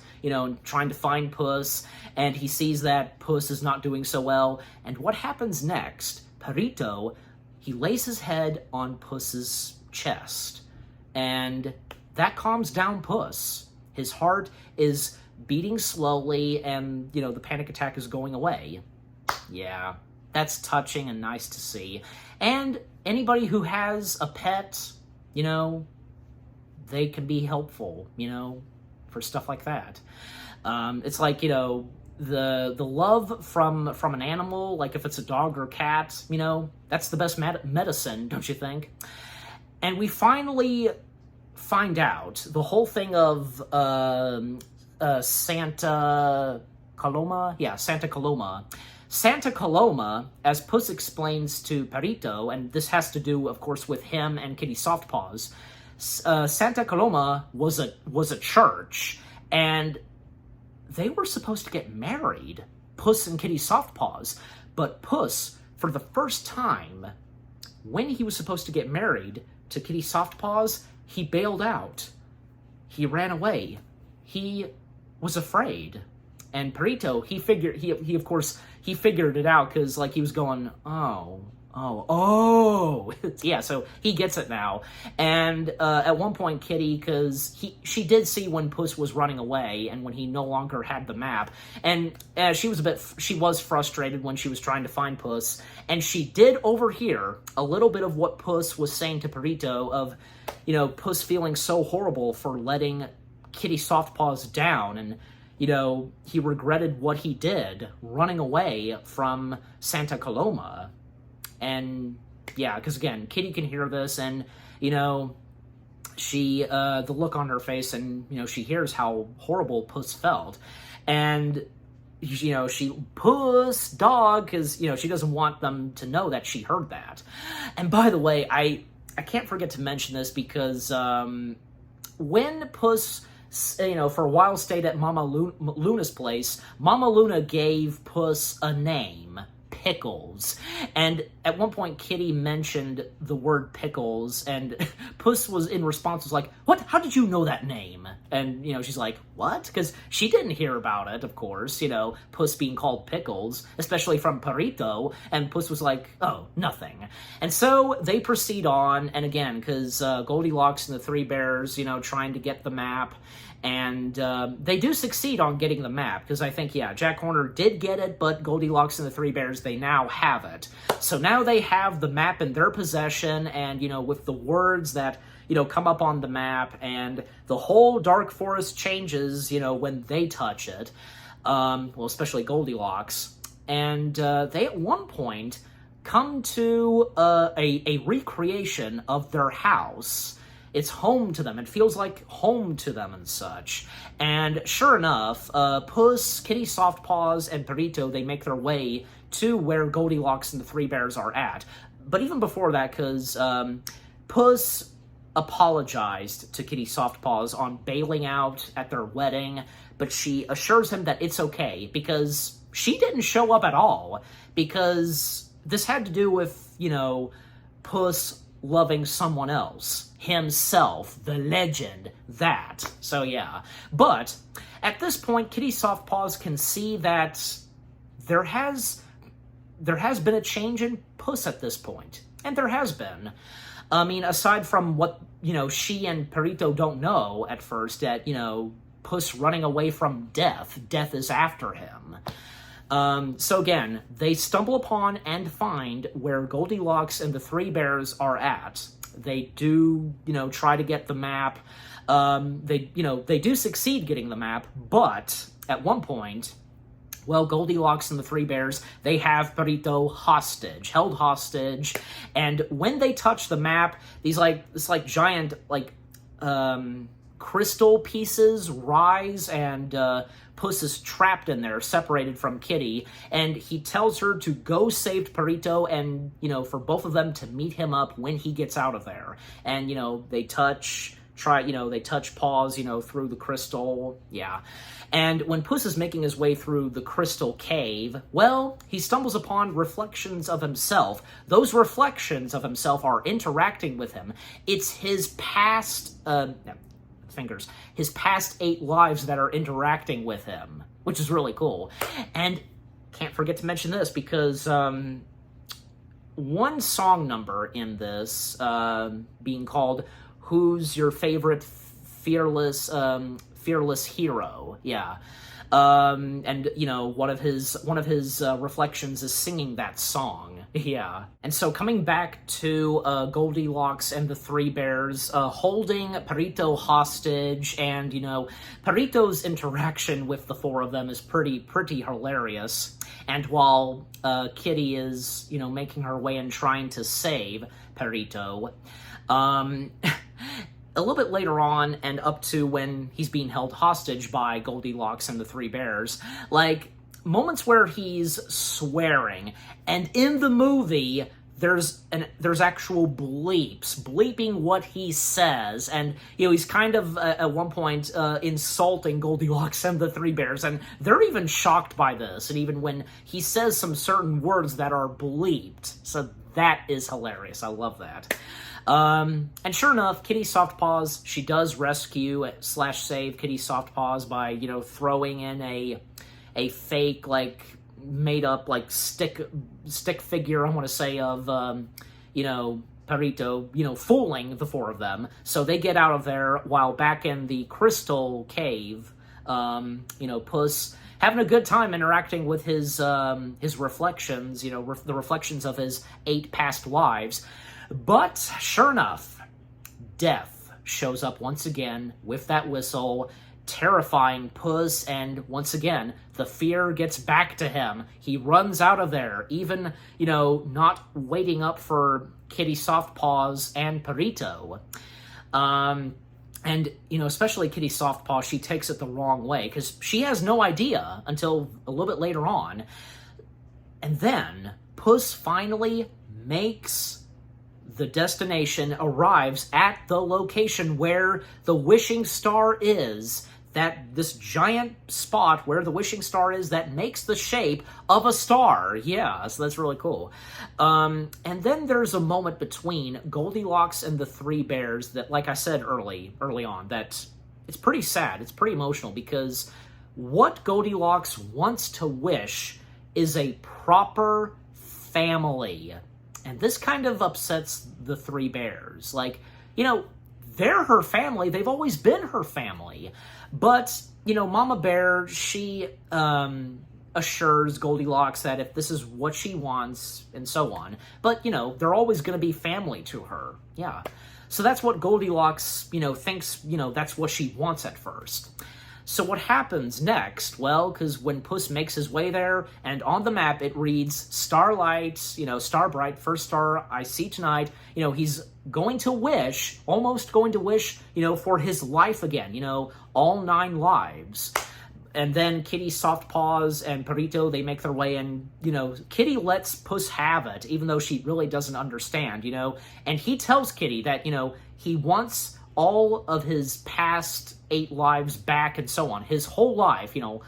trying to find Puss, and he sees that Puss is not doing so well. And what happens next? Perito, he lays his head on Puss's chest, and that calms down Puss. His heart is beating slowly, and, the panic attack is going away. Yeah, that's touching and nice to see. And anybody who has a pet, they can be helpful, for stuff like that. It's the love from an animal, if it's a dog or cat, that's the best medicine, don't you think? And we finally find out the whole thing of Santa Coloma. Yeah, Santa Coloma. Santa Coloma, as Puss explains to Perito, and this has to do, of course, with him and Kitty Softpaws, Santa Coloma was a church, and they were supposed to get married, Puss and Kitty Softpaws. But Puss, for the first time, when he was supposed to get married to Kitty Softpaws, he bailed out. He ran away. He was afraid. And Perito, he figured it out, because, he was going, oh. Yeah, so he gets it now. And at one point, Kitty, because she did see when Puss was running away and when he no longer had the map. And she was frustrated when she was trying to find Puss. And she did overhear a little bit of what Puss was saying to Perito of, Puss feeling so horrible for letting Kitty Softpaws down, and, he regretted what he did, running away from Santa Coloma. And, yeah, because, again, Kitty can hear this, and, she, the look on her face, and, she hears how horrible Puss felt. And, Puss, dog, because, she doesn't want them to know that she heard that. And, by the way, I can't forget to mention this, because, when Puss, for a while stayed at Mama Luna's place, Mama Luna gave Puss a name, Pickles. And at one point, Kitty mentioned the word Pickles, and Puss was, in response, was like, what? How did you know that name? And, she's like, what? Because she didn't hear about it, of course, Puss being called Pickles, especially from Perito, and Puss was like, oh, nothing. And so they proceed on, and again, because Goldilocks and the Three Bears, trying to get the map, And they do succeed on getting the map, because I think, yeah, Jack Horner did get it, but Goldilocks and the Three Bears, they now have it. So now they have the map in their possession, and, with the words that, come up on the map, and the whole Dark Forest changes, when they touch it. Well, especially Goldilocks. And they, at one point, come to a recreation of their house. It's home to them. It feels like home to them and such. And sure enough, Puss, Kitty Softpaws, and Perrito, they make their way to where Goldilocks and the Three Bears are at. But even before that, because Puss apologized to Kitty Softpaws on bailing out at their wedding, but she assures him that it's okay, because she didn't show up at all, because this had to do with, Puss loving someone else, himself, the legend, that. So yeah. But at this point, Kitty Softpaws can see that there has been a change in Puss at this point. And there has been. I mean, aside from what, she and Perrito don't know at first, that, Puss running away from death. Death is after him. So again, they stumble upon and find where Goldilocks and the Three Bears are at. They do, try to get the map. They do succeed getting the map, but at one point, well, Goldilocks and the Three Bears, they have Perrito held hostage, and when they touch the map, these giant crystal pieces rise, and Puss is trapped in there, separated from Kitty, and he tells her to go save Perrito, and, for both of them to meet him up when he gets out of there. And, they touch paws, through the crystal, yeah. And when Puss is making his way through the crystal cave, well, he stumbles upon reflections of himself. Those reflections of himself are interacting with him. It's his past, his past 8 lives that are interacting with him, which is really cool. And can't forget to mention this, because one song number in this, being called "Who's Your Favorite Fearless Hero?" Yeah. And one of his reflections is singing that song. Yeah. And so coming back to Goldilocks and the Three Bears, holding Perrito hostage, and Perrito's interaction with the four of them is pretty hilarious. And while Kitty is making her way and trying to save Perrito, a little bit later on, and up to when he's being held hostage by Goldilocks and the Three Bears, moments where he's swearing, and in the movie, there's actual bleeping what he says, and he's kind of at one point insulting Goldilocks and the Three Bears, and they're even shocked by this, and even when he says some certain words that are bleeped, so that is hilarious. I love that. And sure enough, Kitty Softpaws, she does rescue / save Kitty Softpaws by, throwing in a fake, made up, stick figure, I want to say, of, Perrito, fooling the four of them. So they get out of there, while back in the crystal cave, Puss having a good time interacting with his reflections, the reflections of his 8 past lives. But, sure enough, death shows up once again with that whistle, terrifying Puss, and once again, the fear gets back to him. He runs out of there, even, not waiting up for Kitty Softpaws and Perrito. And, especially Kitty Softpaw, she takes it the wrong way, because she has no idea until a little bit later on. And then, Puss finally makes the destination, arrives at the location where the wishing star is, this giant spot where the wishing star is that makes the shape of a star. Yeah, so that's really cool. And then there's a moment between Goldilocks and the Three Bears that, like I said early on, that it's pretty sad, it's pretty emotional, because what Goldilocks wants to wish is a proper family. And this kind of upsets the Three Bears. they're her family. They've always been her family. But, you know, Mama Bear, she assures Goldilocks that if this is what she wants, and so on. But, you know, they're always going to be family to her. Yeah. So that's what Goldilocks, you know, thinks, you know, that's what she wants at first. So what happens next? Well, because when Puss makes his way there, and on the map it reads, Starlight, you know, Starbright, first star I see tonight, you know, he's going to wish, almost going to wish, you know, for his life again, you know, all 9 lives. And then Kitty, Soft Paws, and Perrito, they make their way in. You know, Kitty lets Puss have it, even though she really doesn't understand, you know. And he tells Kitty that, you know, he wants all of his past 8 lives back and so on. His whole life, you know,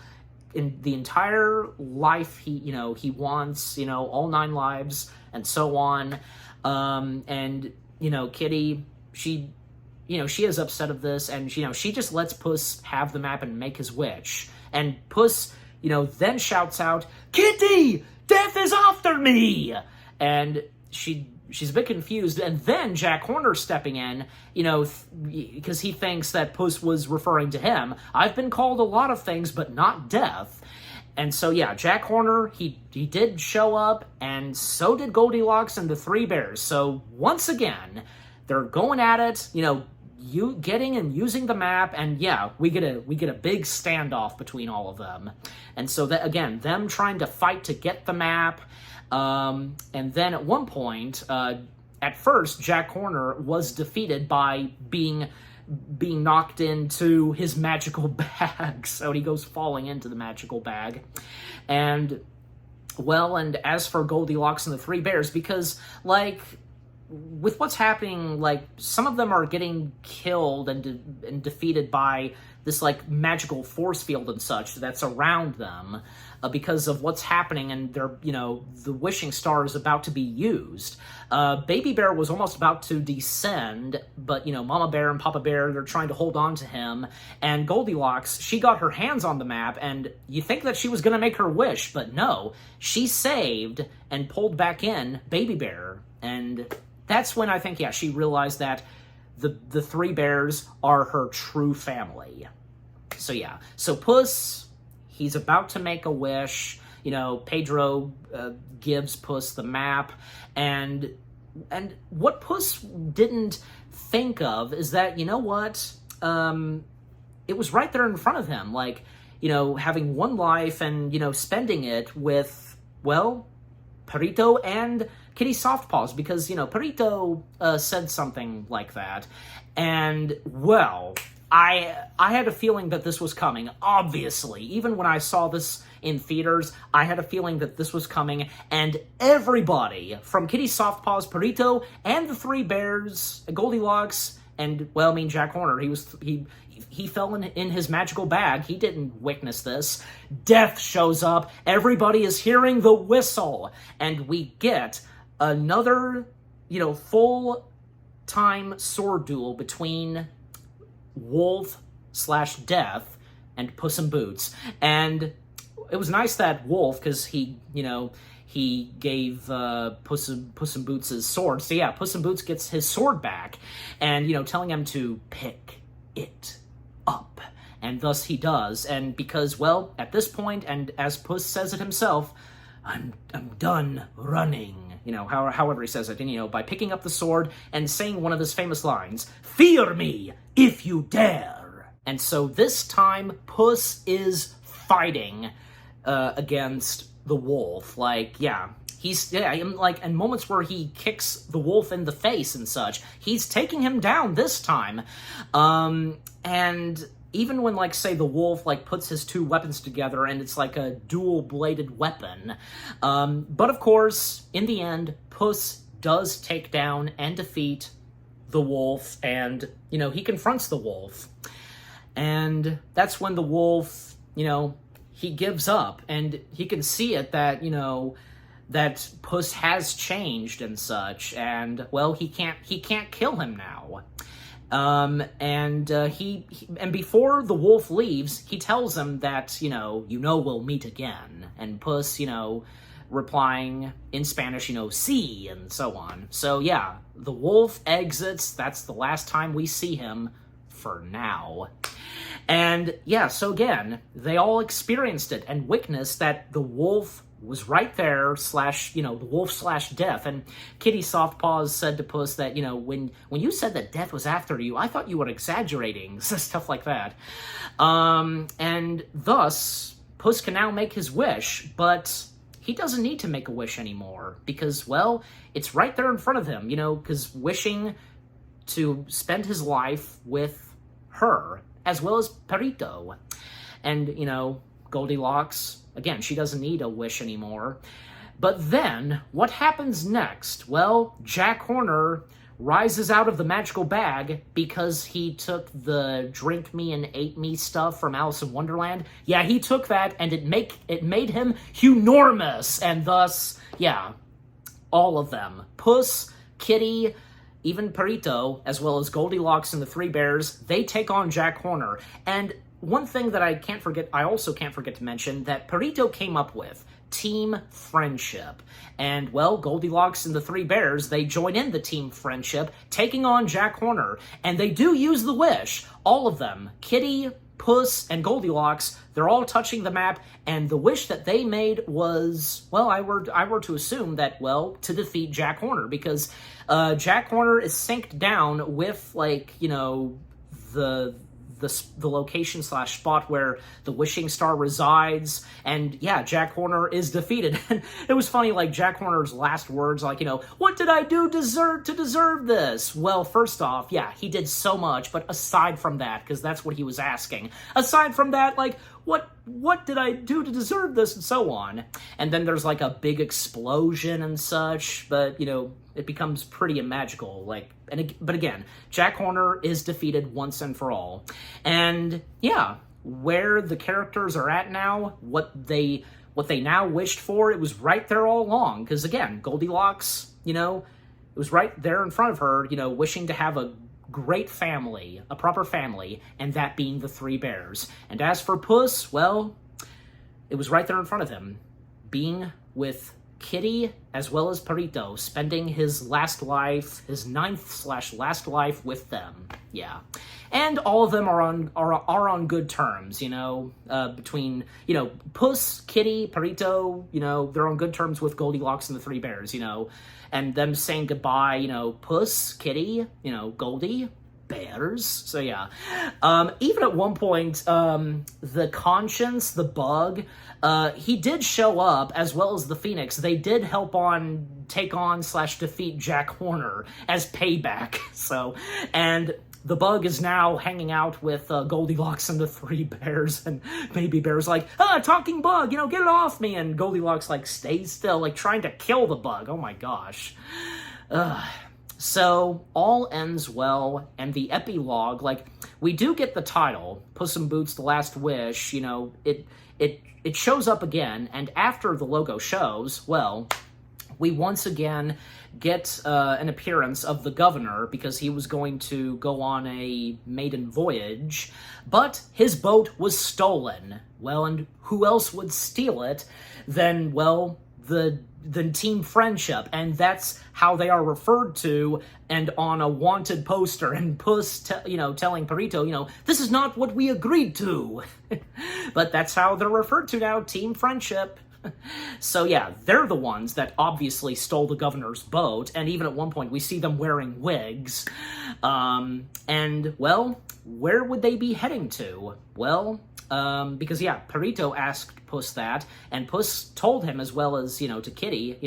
in the entire life, he wants, you know, all 9 lives and so on. And, you know, Kitty, she is upset of this, and, you know, she just lets Puss have the map and make his wish. And Puss, you know, then shouts out, Kitty, death is after me! And she's a bit confused, and then Jack Horner stepping in, you know, because he thinks that Puss was referring to him. I've been called a lot of things, but not death. And so, yeah, Jack Horner, he did show up, and so did Goldilocks and the 3 bears. So, once again, they're going at it, you know, getting and using the map, and yeah, we get a big standoff between all of them. And so, that again, them trying to fight to get the map, and then at one point, at first, Jack Horner was defeated by being knocked into his magical bag. So he goes falling into the magical bag. And, well, and as for Goldilocks and the 3 bears, because, like, with what's happening, like, some of them are getting killed and defeated by this, like, magical force field and such that's around them because of what's happening, and they're, you know, the wishing star is about to be used. Baby Bear was almost about to descend, but, you know, Mama Bear and Papa Bear, they're trying to hold on to him, and Goldilocks, she got her hands on the map, and you think that she was going to make her wish, but no, she saved and pulled back in Baby Bear, and that's when I think, yeah, she realized that the 3 bears are her true family. So, yeah. So, Puss, he's about to make a wish. You know, Pedro gives Puss the map. And what Puss didn't think of is that, you know what? It was right there in front of him. Like, you know, having 1 life and, you know, spending it with, well, Perrito and Kitty Softpaws, because, you know, Perrito said something like that, and, well, I had a feeling that this was coming, obviously. Even when I saw this in theaters, I had a feeling that this was coming, and everybody, from Kitty Softpaws, Perrito, and the 3 bears, Goldilocks, and, well, I mean, Jack Horner, he fell in his magical bag. He didn't witness this. Death shows up. Everybody is hearing the whistle. And we get another, you know, full-time sword duel between Wolf/Death and Puss in Boots. And it was nice that Wolf, because he, you know, he gave Puss in Boots his sword. So yeah, Puss in Boots gets his sword back, and, you know, telling him to pick it up. And thus he does. And because, well, at this point, and as Puss says it himself, I'm done running. You know, however he says it. And, you know, by picking up the sword and saying one of his famous lines, "Fear me if you dare." And so this time, Puss is fighting against the wolf. Like, yeah, and moments where he kicks the wolf in the face and such, he's taking him down this time. And even when, like, say, the wolf, like, puts his 2 weapons together and it's like a dual-bladed weapon. But, of course, in the end, Puss does take down and defeat the wolf, and, you know, he confronts the wolf. And that's when the wolf, you know, he gives up, and he can see it that, you know, that Puss has changed and such, and, well, he can't kill him now. And before the wolf leaves, he tells him that, you know, we'll meet again. And Puss, you know, replying in Spanish, sí, and so on. So yeah, the wolf exits. That's the last time we see him for now. And yeah, so again, they all experienced it and witnessed that the wolf was right there, the wolf / death. And Kitty Softpaws said to Puss that, when you said that death was after you, I thought you were exaggerating, stuff like that. And thus, Puss can now make his wish, but he doesn't need to make a wish anymore because, well, it's right there in front of him, because wishing to spend his life with her, as well as Perito. And, Goldilocks, again, she doesn't need a wish anymore. But then, what happens next? Well, Jack Horner rises out of the magical bag because he took the drink me and ate me stuff from Alice in Wonderland. Yeah, he took that, and it made him enormous, and thus, yeah, all of them. Puss, Kitty, even Perito, as well as Goldilocks and the Three Bears, they take on Jack Horner. And one thing that I also can't forget to mention, that Perito came up with, team friendship. And, well, Goldilocks and the Three Bears, they join in the team friendship, taking on Jack Horner. And they do use the wish. All of them. Kitty, Puss, and Goldilocks, they're all touching the map, and the wish that they made was, well, I were to assume that, well, to defeat Jack Horner, because Jack Horner is synced down with, the location / spot where the wishing star resides, and yeah, Jack Horner is defeated. And it was funny, Jack Horner's last words, what did I do to deserve this? Well, first off, yeah, he did so much, but aside from that, because that's what he was asking, aside from that, what did I do to deserve this, and so on. And then there's a big explosion and such, but it becomes pretty magical. But again, Jack Horner is defeated once and for all. And yeah, where the characters are at now, what they now wished for, it was right there all along. Because again, Goldilocks, it was right there in front of her, wishing to have a great family, a proper family, and that being the Three Bears. And as for Puss, well, it was right there in front of him, being with Kitty as well as Perito, spending his last life, his 9th / last life with them. Yeah. And all of them are on good terms, between, Puss, Kitty, Perito, they're on good terms with Goldilocks and the Three Bears, and them saying goodbye, Puss, Kitty, Goldie, Bears. So yeah. Even at one point, the Conscience, the bug, he did show up, as well as the Phoenix. They did help take on / defeat Jack Horner as payback. So, and the bug is now hanging out with Goldilocks and the Three Bears, and Baby Bear's talking bug, get it off me, and Goldilocks, stays still, trying to kill the bug. Oh my gosh. So, all ends well, and the epilogue, we do get the title, Puss in Boots: The Last Wish, it shows up again, and after the logo shows, well, we once again get an appearance of the governor, because he was going to go on a maiden voyage, but his boat was stolen. Well, and who else would steal it than, well, the team friendship, and that's how they are referred to, and on a wanted poster, and Puss, telling Perito, this is not what we agreed to. But that's how they're referred to now, team friendship. So yeah, they're the ones that obviously stole the governor's boat, and even at one point we see them wearing wigs. And, well, where would they be heading to? Well, because yeah, Perito asked Puss that, and Puss told him, as well as, to Kitty,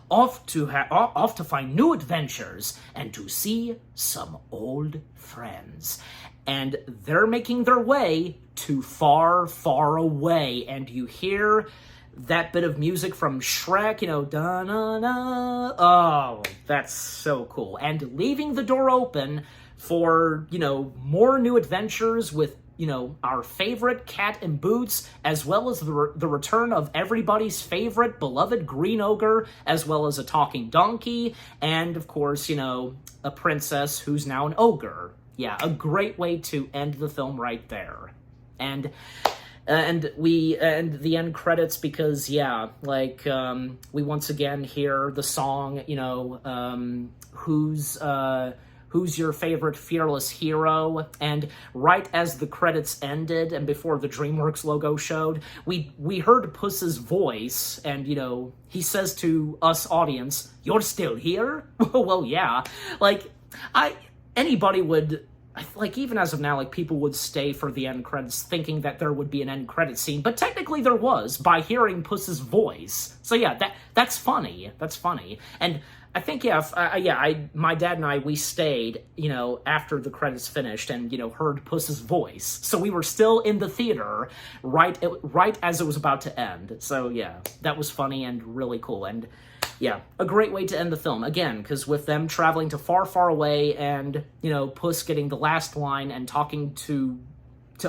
off to find new adventures and to see some old friends. And they're making their way to far, far away, and you hear that bit of music from Shrek, da-na-na. Oh, that's so cool. And leaving the door open for, more new adventures with, our favorite Cat in Boots, as well as the return of everybody's favorite beloved Green Ogre, as well as a talking donkey, and, of course, a princess who's now an ogre. Yeah, a great way to end the film right there. And And the end credits because, yeah, like, we once again hear the song, you know, who's your favorite fearless hero? And right as the credits ended and before the DreamWorks logo showed, we heard Puss's voice, and, you know, he says to us audience, "You're still here?" Well, yeah. Like, anybody would, like, even as of now, like, people would stay for the end credits thinking that there would be an end credit scene, but technically there was, by hearing Puss's voice. So yeah, that's funny. That's funny. And I think, my dad and I, we stayed, you know, after the credits finished and, you know, heard Puss's voice. So we were still in the theater right as it was about to end. So yeah, that was funny and really cool. And yeah, a great way to end the film. Again, because with them traveling to far, far away and, you know, Puss getting the last line and talking to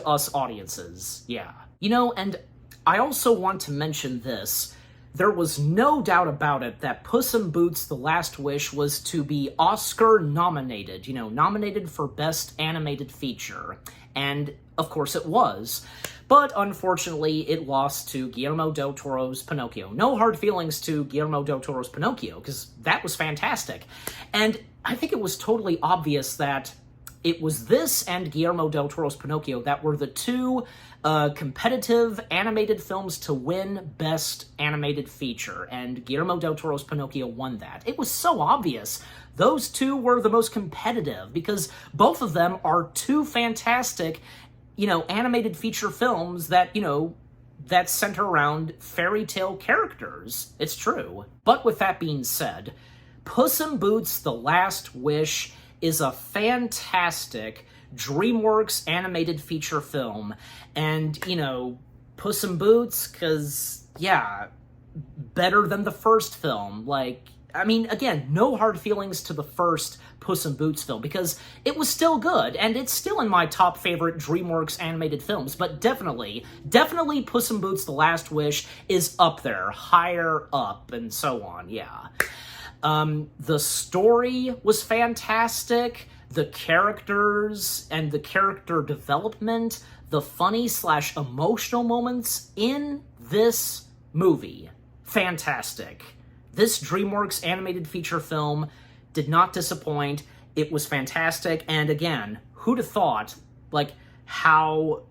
us audiences. Yeah. You know, and I also want to mention this. There was no doubt about it that Puss in Boots: The Last Wish was to be Oscar nominated, you know, nominated for Best Animated Feature. And, of course, it was. But, unfortunately, it lost to Guillermo del Toro's Pinocchio. No hard feelings to Guillermo del Toro's Pinocchio, because that was fantastic. And I think it was totally obvious that it was this and Guillermo del Toro's Pinocchio that were the two competitive animated films to win Best Animated Feature, and Guillermo del Toro's Pinocchio won that. It was so obvious. Those two were the most competitive, because both of them are two fantastic, you know, animated feature films that, you know, that center around fairy tale characters. It's true. But with that being said, Puss in Boots: The Last Wish is a fantastic DreamWorks animated feature film. And, you know, Puss in Boots, because, yeah, better than the first film. Like, I mean, again, no hard feelings to the first Puss in Boots film, because it was still good, and it's still in my top favorite DreamWorks animated films, but definitely Puss in Boots: The Last Wish is up there, higher up, and so on, yeah. The story was fantastic, the characters and the character development, the funny/emotional moments in this movie, fantastic. This DreamWorks animated feature film did not disappoint. It was fantastic, and again, who'd have thought, like, how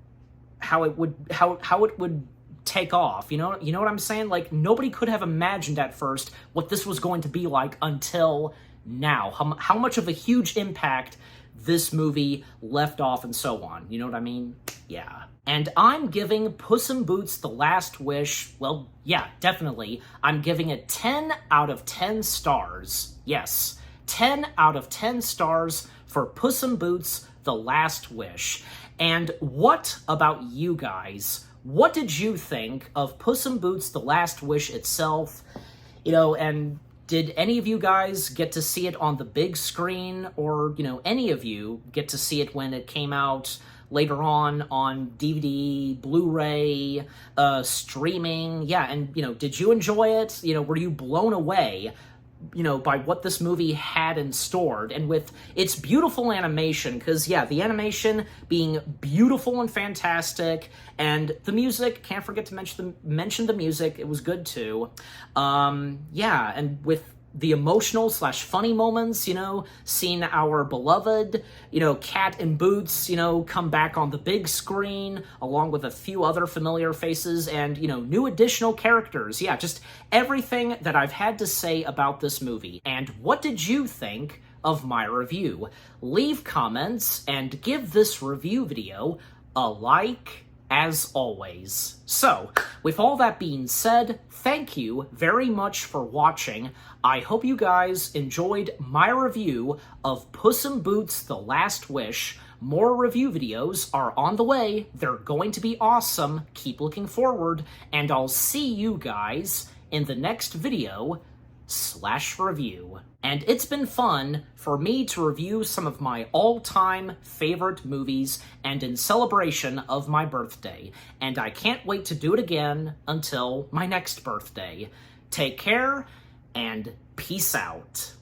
it would take off, you know what I'm saying? Like, nobody could have imagined at first what this was going to be like until now. How much of a huge impact this movie left off, and so on. You know what I mean? Yeah. And I'm giving Puss in Boots: The Last Wish, well, yeah, definitely, I'm giving it 10 out of 10 stars. Yes, 10 out of 10 stars for Puss in Boots: The Last Wish. And what about you guys? What did you think of Puss in Boots: The Last Wish itself? You know, and did any of you guys get to see it on the big screen, or, you know, any of you get to see it when it came out later on DVD, Blu-ray, streaming? Yeah, and, you know, did you enjoy it? You know, were you blown away, you know, by what this movie had in store, and with its beautiful animation, because, yeah, the animation being beautiful and fantastic, and the music, can't forget to mention the music, it was good too. Yeah, and with the emotional/funny moments, you know, seeing our beloved, you know, Cat in Boots, you know, come back on the big screen, along with a few other familiar faces, and, you know, new additional characters. Yeah, just everything that I've had to say about this movie. And what did you think of my review? Leave comments and give this review video a like, as always. So, with all that being said, thank you very much for watching. I hope you guys enjoyed my review of Puss in Boots: The Last Wish. More review videos are on the way. They're going to be awesome. Keep looking forward, and I'll see you guys in the next video /review. And it's been fun for me to review some of my all-time favorite movies, and in celebration of my birthday. And I can't wait to do it again until my next birthday. Take care, and peace out.